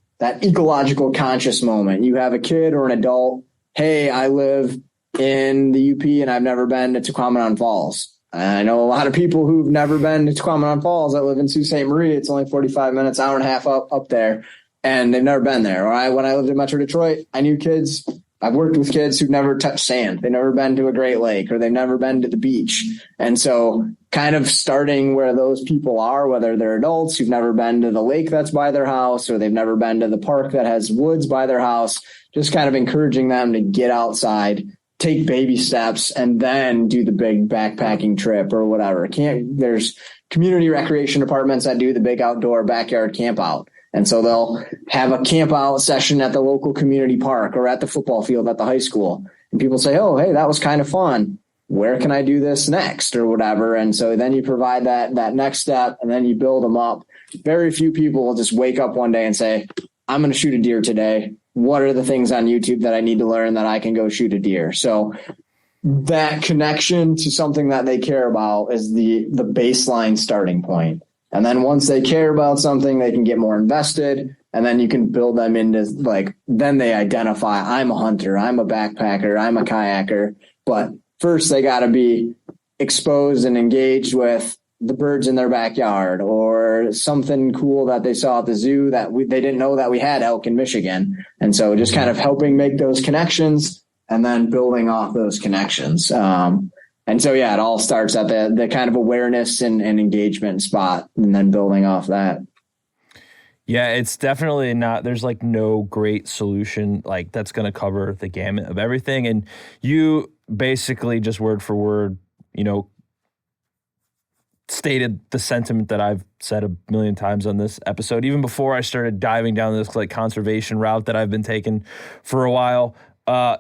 ecological conscious moment, you have a kid or an adult, hey, I live in the UP and I've never been to Tequamanon Falls. I know a lot of people who've never been to Tequamanon Falls that live in Sault Ste. Marie. It's only 45 minutes, hour and a half up there, and they've never been there. Or when I lived in Metro Detroit, I knew kids. I've worked with kids who've never touched sand. They've never been to a Great Lake, or they've never been to the beach. And so kind of starting where those people are, whether they're adults who've never been to the lake that's by their house, or they've never been to the park that has woods by their house, just kind of encouraging them to get outside, take baby steps, and then do the big backpacking trip or whatever. There's community recreation departments that do the big outdoor backyard camp out. And so they'll have a camp out session at the local community park or at the football field at the high school. And people say, oh, hey, that was kind of fun. Where can I do this next or whatever? And so then you provide that next step, and then you build them up. Very few people will just wake up one day and say, I'm going to shoot a deer today. What are the things on YouTube that I need to learn that I can go shoot a deer? So that connection to something that they care about is the baseline starting point. And then once they care about something, they can get more invested, and then you can build them into then they identify, I'm a hunter, I'm a backpacker, I'm a kayaker. But first they got to be exposed and engaged with the birds in their backyard, or something cool that they saw at the zoo that they didn't know that we had elk in Michigan. And so just kind of helping make those connections and then building off those connections. And so, yeah, it all starts at the kind of awareness and engagement spot, and then building off that. Yeah, it's definitely not, there's no great solution that's going to cover the gamut of everything. And you basically just word for word, stated the sentiment that I've said a million times on this episode, even before I started diving down this conservation route that I've been taking for a while.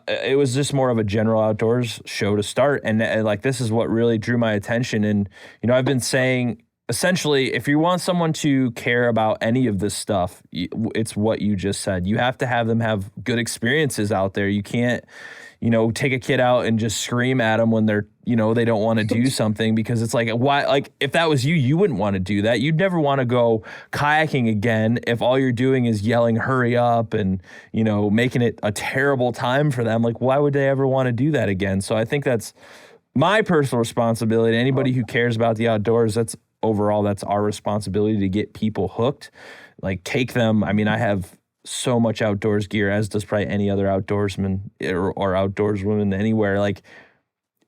It was just more of a general outdoors show to start. And this is what really drew my attention. And, I've been saying, essentially, if you want someone to care about any of this stuff, it's what you just said. You have to have them have good experiences out there. You can't, take a kid out and just scream at them when they're, they don't want to do something, because it's why, if that was you, you wouldn't want to do that. You'd never want to go kayaking again if all you're doing is yelling, hurry up, and, making it a terrible time for them. Why would they ever want to do that again? So I think that's my personal responsibility. Anybody who cares about the outdoors, that's our responsibility to get people hooked. Take them. I mean, I have so much outdoors gear, as does probably any other outdoorsman or outdoorswoman anywhere.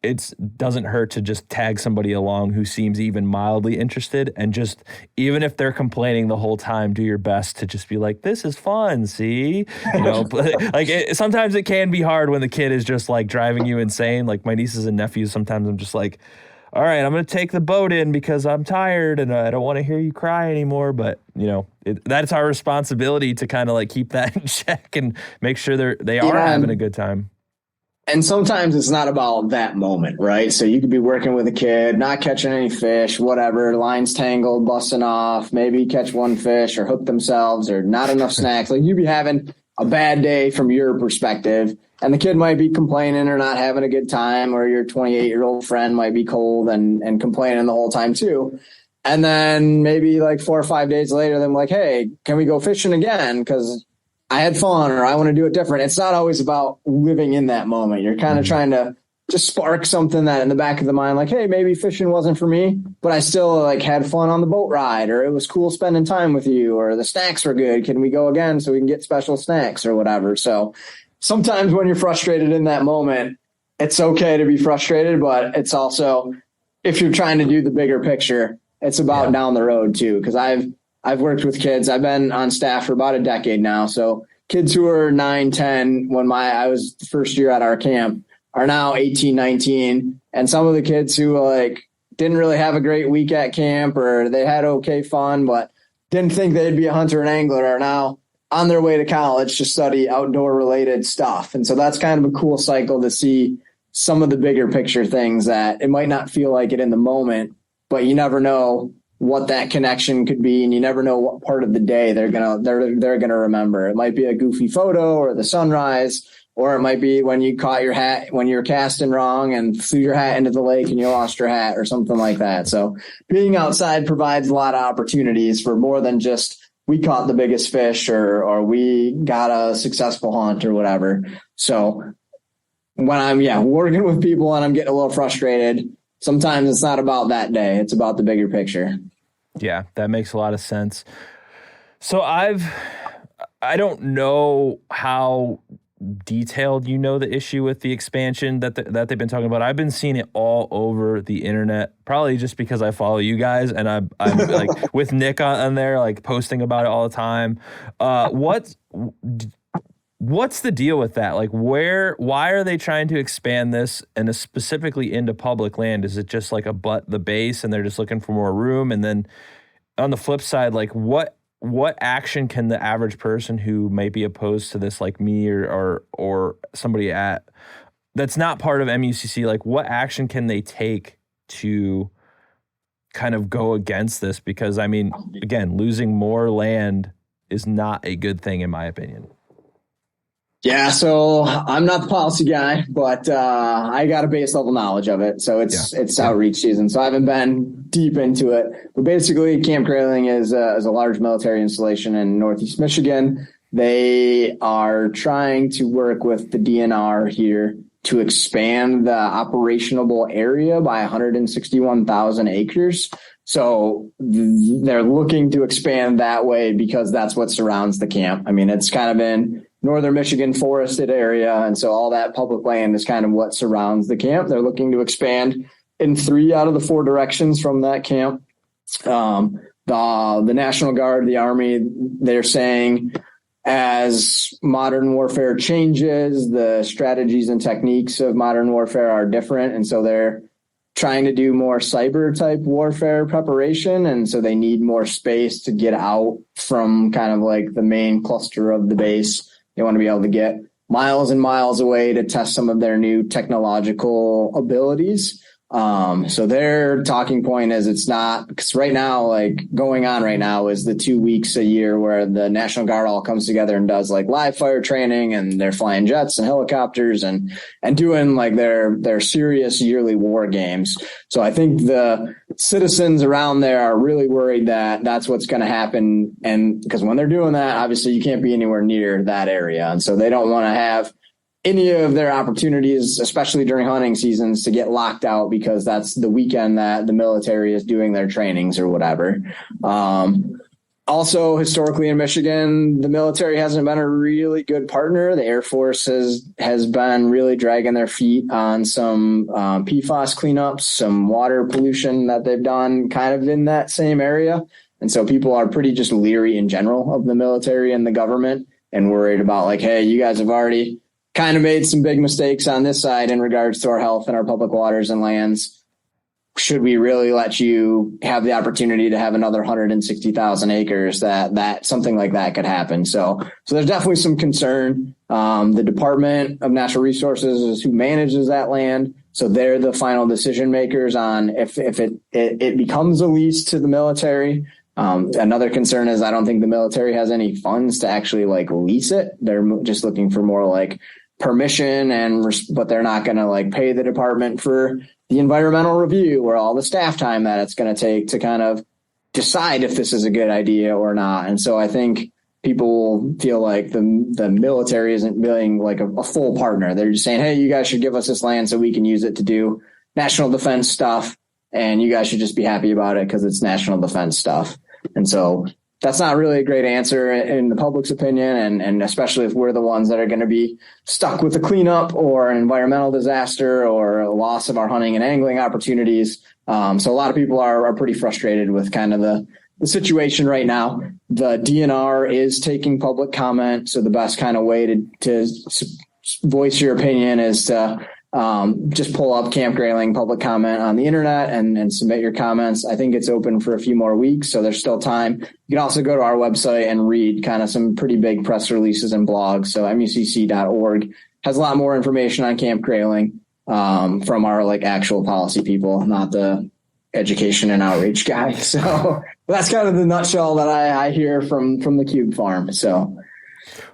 it doesn't hurt to just tag somebody along who seems even mildly interested, and just, even if they're complaining the whole time, do your best to just be like, this is fun, see? Like sometimes it can be hard when the kid is just like driving you insane. Like my nieces and nephews, sometimes I'm just like, all right, I'm going to take the boat in because I'm tired and I don't want to hear you cry anymore. But, that's our responsibility to kind of like keep that in check and make sure they are having a good time. And sometimes it's not about that moment, right? So you could be working with a kid, not catching any fish, whatever, lines tangled, busting off, maybe catch one fish or hook themselves or not enough snacks. Like you'd be having a bad day from your perspective, and the kid might be complaining or not having a good time, or your 28-year-old friend might be cold and complaining the whole time too. And then maybe like 4 or 5 days later, they're like, hey, can we go fishing again? Because I had fun, or I want to do it different. It's not always about living in that moment. You're kind of trying to just spark something that in the back of the mind, like, hey, maybe fishing wasn't for me, but I still like had fun on the boat ride, or it was cool spending time with you, or the snacks were good. Can we go again so we can get special snacks or whatever? So sometimes when you're frustrated in that moment, it's okay to be frustrated, but it's also, if you're trying to do the bigger picture, it's about down the road too. Cause I've worked with kids. I've been on staff for about a decade now. So kids who are 9, 10, when I was the first year at our camp, are now 18, 19. And some of the kids who like didn't really have a great week at camp, or they had okay fun, but didn't think they'd be a hunter and angler, are now on their way to college to study outdoor related stuff. And so that's kind of a cool cycle to see some of the bigger picture things that it might not feel like it in the moment, but you never know what that connection could be, and you never know what part of the day they're gonna remember. It might be a goofy photo or the sunrise, or it might be when you caught your hat when you were casting wrong and threw your hat into the lake and you lost your hat or something like that. So being outside provides a lot of opportunities for more than just we caught the biggest fish or we got a successful hunt or whatever. So when I'm working with people and I'm getting a little frustrated, sometimes it's not about that day. It's about the bigger picture. Yeah, that makes a lot of sense. So I don't know how detailed the issue with the expansion that they've been talking about. I've been seeing it all over the internet, probably just because I follow you guys and I'm like with Nick on there, like posting about it all the time. What's the deal with that? Like why are they trying to expand this and specifically into public land? Is it just like the base and they're just looking for more room? And then on the flip side, like what action can the average person who may be opposed to this, like me or somebody that's not part of MUCC, like what action can they take to kind of go against this? Because I mean, again, losing more land is not a good thing in my opinion. Yeah, so I'm not the policy guy, but I got a base level knowledge of it. So it's outreach season, so I haven't been deep into it. But basically, Camp Grayling is a large military installation in Northeast Michigan. They are trying to work with the DNR here to expand the operationable area by 161,000 acres. So they're looking to expand that way because that's what surrounds the camp. I mean, it's kind of in northern Michigan forested area. And so all that public land is kind of what surrounds the camp. They're looking to expand in 3 out of the 4 directions from that camp. The National Guard, the Army, they're saying as modern warfare changes, the strategies and techniques of modern warfare are different. And so they're trying to do more cyber type warfare preparation. And so they need more space to get out from kind of like the main cluster of the base. They want to be able to get miles and miles away to test some of their new technological abilities. So their talking point is it's not, because right now, like going on right now is the 2 weeks a year where the National Guard all comes together and does like live fire training, and they're flying jets and helicopters and doing like their serious yearly war games. So I think the citizens around there are really worried that that's what's going to happen. And because when they're doing that, obviously you can't be anywhere near that area. And so they don't want to have any of their opportunities, especially during hunting seasons, to get locked out because that's the weekend that the military is doing their trainings or whatever. Also, historically in Michigan, the military hasn't been a really good partner. The Air Force has been really dragging their feet on some PFAS cleanups, some water pollution that they've done kind of in that same area. And so people are pretty just leery in general of the military and the government and worried about like, hey, you guys have already kind of made some big mistakes on this side in regards to our health and our public waters and lands. Should we really let you have the opportunity to have another 160,000 acres that something like that could happen? So there's definitely some concern. The Department of Natural Resources is who manages that land. So they're the final decision makers on if it becomes a lease to the military. Another concern is I don't think the military has any funds to actually like lease it. They're just looking for more like permission but they're not going to like pay the department for the environmental review or all the staff time that it's going to take to kind of decide if this is a good idea or not. And so I think people feel like the military isn't being like a full partner. They're just saying, hey, you guys should give us this land so we can use it to do national defense stuff. And you guys should just be happy about it because it's national defense stuff. And so that's not really a great answer in the public's opinion. And especially if we're the ones that are going to be stuck with a cleanup or an environmental disaster or a loss of our hunting and angling opportunities. So a lot of people are pretty frustrated with kind of the situation right now. The DNR is taking public comment. So the best kind of way to voice your opinion is to just pull up Camp Grayling public comment on the internet and submit your comments. I think it's open for a few more weeks, so there's still time. You can also go to our website and read kind of some pretty big press releases and blogs. So MUCC.org has a lot more information on Camp Grayling from our like actual policy people, not the education and outreach guy. So that's kind of the nutshell that I hear from the Cube Farm. So.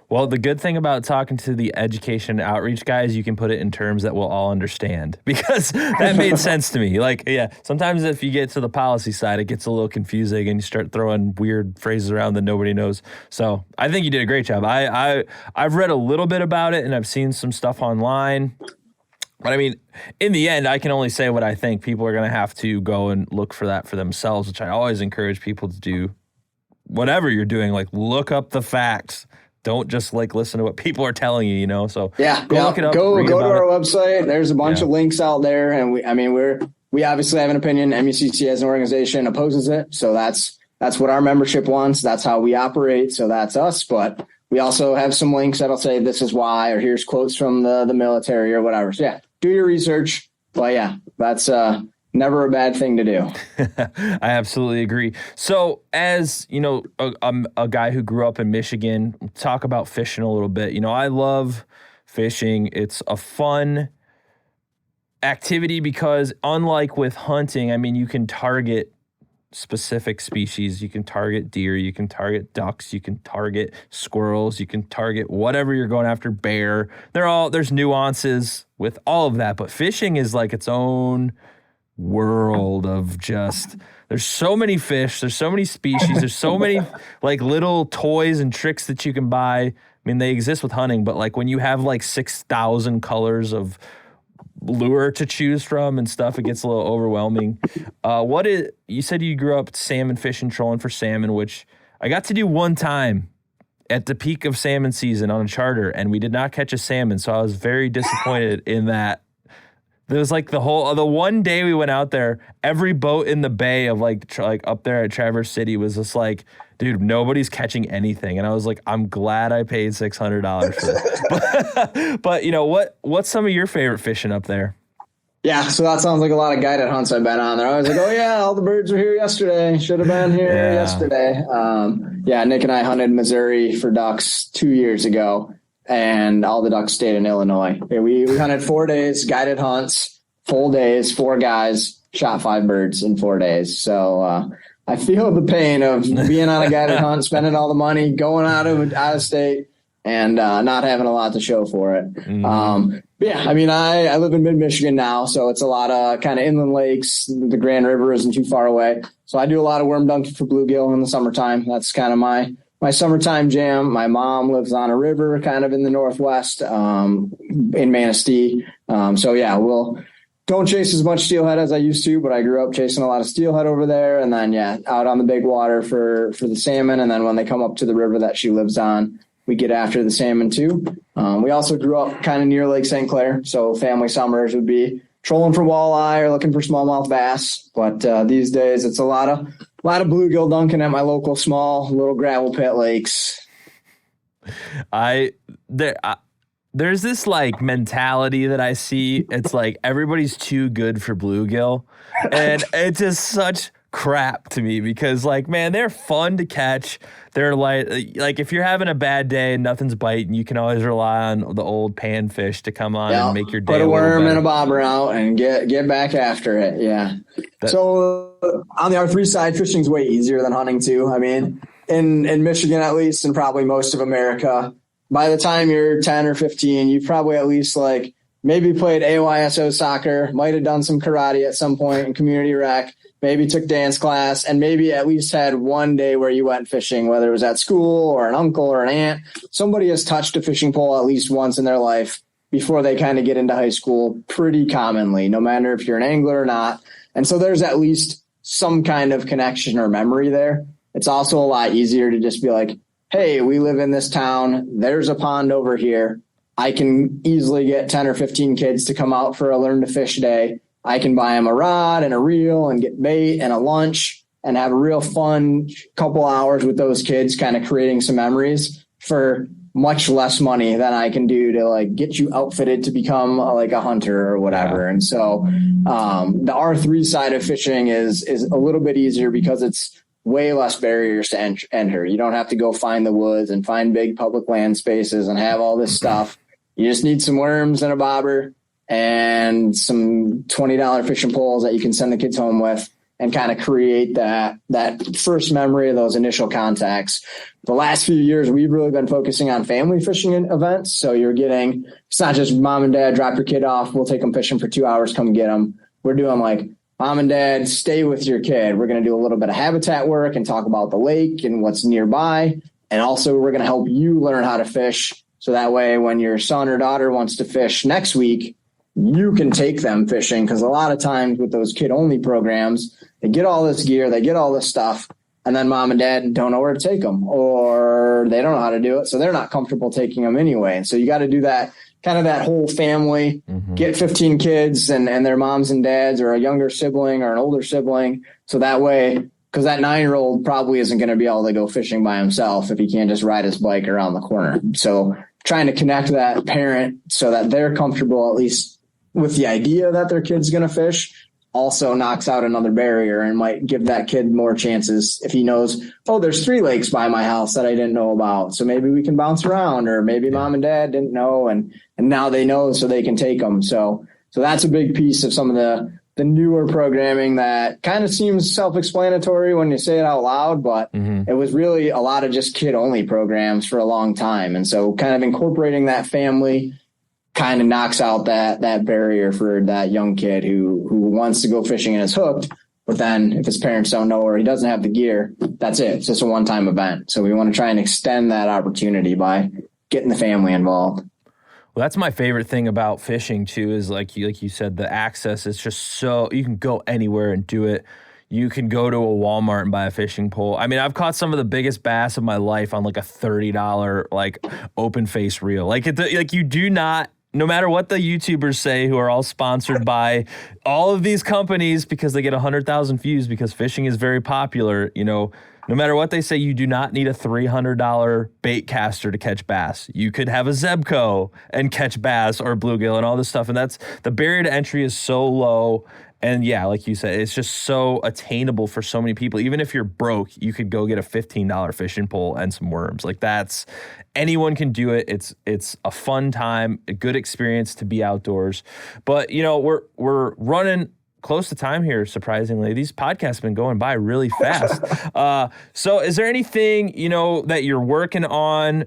Well, the good thing about talking to the education outreach guys, you can put it in terms that we'll all understand because that made sense to me. Like, yeah, sometimes if you get to the policy side, it gets a little confusing and you start throwing weird phrases around that nobody knows. So I think you did a great job. I've read a little bit about it and I've seen some stuff online. But I mean, in the end, I can only say what I think. People are going to have to go and look for that for themselves, which I always encourage people to do. Whatever you're doing, like look up the facts. Don't just like listen to what people are telling you, you know? So yeah, go look it up. Go to our website. There's a bunch of links out there. And we obviously have an opinion. MUCC as an organization opposes it. So that's what our membership wants. That's how we operate. So that's us. But we also have some links that'll say this is why, or here's quotes from the military or whatever. So yeah, do your research. But yeah, that's never a bad thing to do. I absolutely agree. So as, you know, a guy who grew up in Michigan, talk about fishing a little bit. You know, I love fishing. It's a fun activity because unlike with hunting, I mean, you can target specific species. You can target deer, you can target ducks, you can target squirrels, you can target whatever you're going after, bear. There's nuances with all of that, but fishing is like its own world of just, there's so many fish, there's so many species, there's so many like little toys and tricks that you can buy. I mean, they exist with hunting, but like when you have like 6,000 colors of lure to choose from and stuff, it gets a little overwhelming. You said you grew up salmon fishing, trolling for salmon, which I got to do one time at the peak of salmon season on a charter, and we did not catch a salmon, so I was very disappointed in that. There was like the one day we went out there, every boat in the bay of like up there at Traverse City was just like, dude, nobody's catching anything. And I was like, I'm glad I paid $600 for this. But you know, what's some of your favorite fishing up there? Yeah, so that sounds like a lot of guided hunts I've been on. They're always like, oh yeah, all the birds were here yesterday. Should have been here yesterday. Nick and I hunted Missouri for ducks 2 years ago. And all the ducks stayed in Illinois. We hunted 4 days, guided hunts, full days, 4 guys, shot 5 birds in 4 days. So I feel the pain of being on a guided hunt, spending all the money, going out of state, and not having a lot to show for it. Mm-hmm. I live in mid-Michigan now, so it's a lot of kind of inland lakes. The Grand River isn't too far away. So I do a lot of worm dunking for bluegill in the summertime. That's kind of my summertime jam. My mom lives on a river kind of in the Northwest, in Manistee. We'll don't chase as much steelhead as I used to, but I grew up chasing a lot of steelhead over there. And then, out on the big water for the salmon. And then when they come up to the river that she lives on, we get after the salmon too. We also grew up kind of near Lake St. Clair. So family summers would be trolling for walleye or looking for smallmouth bass. But these days it's a lot of bluegill dunking at my local small little gravel pit lakes. There's this like mentality that I see. It's like everybody's too good for bluegill. And it's just such crap to me because like, man, they're fun to catch. They're like if you're having a bad day and nothing's biting, you can always rely on the old panfish to come on and make your day. Put a worm better. and a bobber out and get back after it. Yeah. So on the R3 side, fishing's way easier than hunting too. I mean, in Michigan at least, and probably most of America, by the time you're 10 or 15, you've probably at least like maybe played AYSO soccer, might have done some karate at some point in community rec, maybe took dance class, and maybe at least had one day where you went fishing, whether it was at school or an uncle or an aunt. Somebody has touched a fishing pole at least once in their life before they kind of get into high school pretty commonly, no matter if you're an angler or not. And so there's at least some kind of connection or memory there. It's also a lot easier to just be like, hey, we live in this town. There's a pond over here. I can easily get 10 or 15 kids to come out for a learn to fish day. I can buy them a rod and a reel and get bait and a lunch and have a real fun couple hours with those kids, kind of creating some memories for much less money than I can do to like get you outfitted to become like a hunter or whatever. And so the R3 side of fishing is a little bit easier because it's way less barriers to enter. You don't have to go find the woods and find big public land spaces and have all this stuff. You just need some worms and a bobber and some $20 fishing poles that you can send the kids home with and kind of create that first memory of those initial contacts. The last few years, we've really been focusing on family fishing events. So it's not just mom and dad, drop your kid off, we'll take them fishing for 2 hours, come get them. We're doing like, mom and dad, stay with your kid. We're going to do a little bit of habitat work and talk about the lake and what's nearby. And also we're going to help you learn how to fish. So that way, when your son or daughter wants to fish next week, you can take them fishing. Because a lot of times with those kid-only programs, they get all this gear, they get all this stuff, and then mom and dad don't know where to take them, or they don't know how to do it, so they're not comfortable taking them anyway. And so you got to do that, kind of that whole family, get 15 kids and their moms and dads, or a younger sibling or an older sibling. So that way, because that 9-year-old probably isn't going to be able to go fishing by himself if he can't just ride his bike around the corner. So trying to connect that parent so that they're comfortable at least with the idea that their kid's going to fish also knocks out another barrier and might give that kid more chances if he knows, oh, there's 3 lakes by my house that I didn't know about. So maybe we can bounce around, or maybe mom and dad didn't know and now they know so they can take them. So that's a big piece of some of the newer programming that kind of seems self-explanatory when you say it out loud, but it was really a lot of just kid-only programs for a long time. And so kind of incorporating that family kind of knocks out that barrier for that young kid who wants to go fishing and is hooked. But then if his parents don't know or he doesn't have the gear, that's it. It's just a one-time event. So we want to try and extend that opportunity by getting the family involved. Well, that's my favorite thing about fishing too, is like you said, the access is just so, you can go anywhere and do it. You can go to a Walmart and buy a fishing pole. I mean, I've caught some of the biggest bass of my life on like a $30 like open face reel. Like you do not, no matter what the YouTubers say, who are all sponsored by all of these companies because they get 100,000 views because fishing is very popular, no matter what they say, you do not need a $300 bait caster to catch bass. You could have a Zebco and catch bass or bluegill and all this stuff. And that's, the barrier to entry is so low. And yeah, like you said, it's just so attainable for so many people. Even if you're broke, you could go get a $15 fishing pole and some worms. Like anyone can do it. It's a fun time, a good experience to be outdoors. But we're running close to time here, surprisingly. These podcasts have been going by really fast. So is there anything, that you're working on,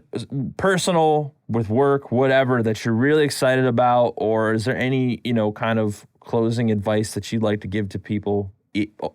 personal, with work, whatever, that you're really excited about? Or is there any, kind of closing advice that you'd like to give to people,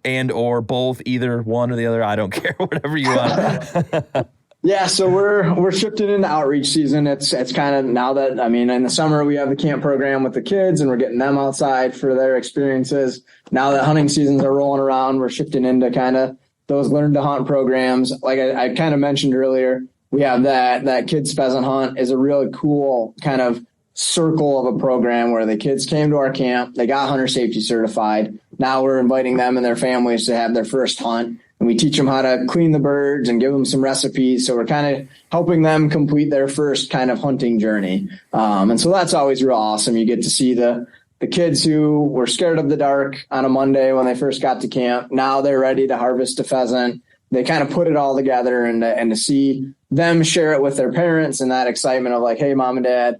and or both, either one or the other? I don't care, whatever you want. Yeah, so we're shifting into outreach season. It's kind of now that, I mean, in the summer we have the camp program with the kids and we're getting them outside for their experiences. Now that hunting seasons are rolling around, we're shifting into kind of those learn to hunt programs. Like I kind of mentioned earlier, we have that kids pheasant hunt is a really cool kind of circle of a program where the kids came to our camp, they got hunter safety certified. Now we're inviting them and their families to have their first hunt. And we teach them how to clean the birds and give them some recipes. So we're kind of helping them complete their first kind of hunting journey. And so that's always real awesome. You get to see the kids who were scared of the dark on a Monday when they first got to camp. Now they're ready to harvest a pheasant. They kind of put it all together and to see them share it with their parents and that excitement of like, hey, mom and dad,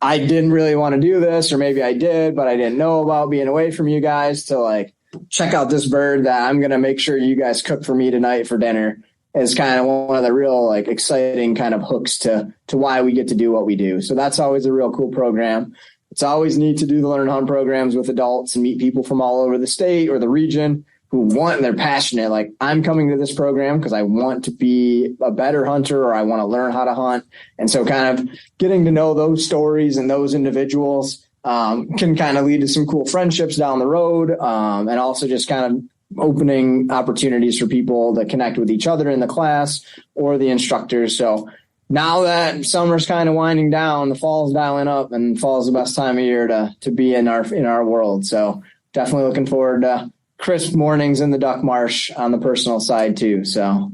I didn't really want to do this, or maybe I did, but I didn't know about being away from you guys, to like, check out this bird that I'm going to make sure you guys cook for me tonight for dinner, is kind of one of the real like exciting kind of hooks to why we get to do what we do. So that's always a real cool program. It's always neat to do the learn hunt programs with adults and meet people from all over the state or the region who want, and they're passionate. Like, I'm coming to this program because I want to be a better hunter, or I want to learn how to hunt. And so kind of getting to know those stories and those individuals can kind of lead to some cool friendships down the road, and also just kind of opening opportunities for people to connect with each other in the class or the instructors. So now that summer's kind of winding down, the fall's dialing up, and fall's the best time of year to be in our world. So definitely looking forward to crisp mornings in the duck marsh on the personal side too. So,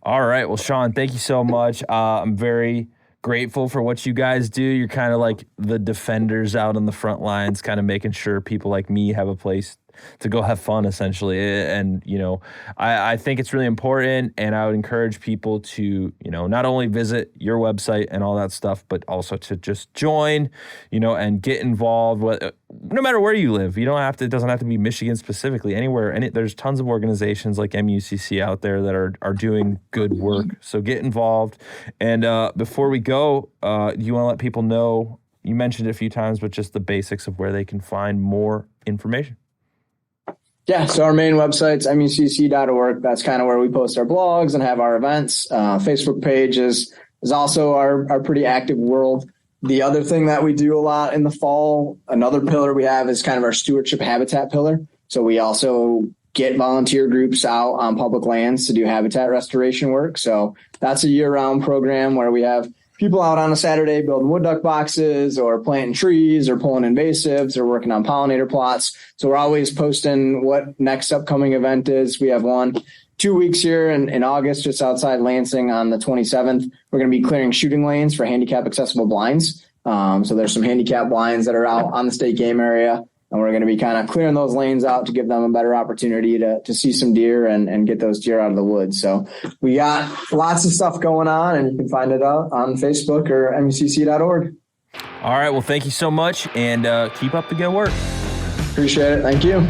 all right. Well, Shaun, thank you so much. I'm very grateful for what you guys do. You're kind of like the defenders out on the front lines, kind of making sure people like me have a place to go have fun, essentially. And, you know, I think it's really important, and I would encourage people to, you know, not only visit your website and all that stuff, but also to just join, you know, and get involved with, no matter where you live. You don't have to, it doesn't have to be Michigan specifically, anywhere. And there's tons of organizations like MUCC out there that are doing good work. So get involved. And before we go, you want to let people know, you mentioned it a few times, but just the basics of where they can find more information. Yeah, so our main website's mucc.org. That's kind of where we post our blogs and have our events. Facebook page is also our pretty active world. The other thing that we do a lot in the fall, another pillar we have, is kind of our stewardship habitat pillar. So we also get volunteer groups out on public lands to do habitat restoration work. So that's a year-round program where we have people out on a Saturday building wood duck boxes or planting trees or pulling invasives or working on pollinator plots. So we're always posting what next upcoming event is. We have one 2 weeks here in August, just outside Lansing on the 27th. We're going to be clearing shooting lanes for handicap accessible blinds. So there's some handicap blinds that are out on the state game area, and we're going to be kind of clearing those lanes out to give them a better opportunity to see some deer and get those deer out of the woods. So we got lots of stuff going on, and you can find it out on Facebook or mucc.org. All right. Well, thank you so much, and keep up the good work. Appreciate it. Thank you.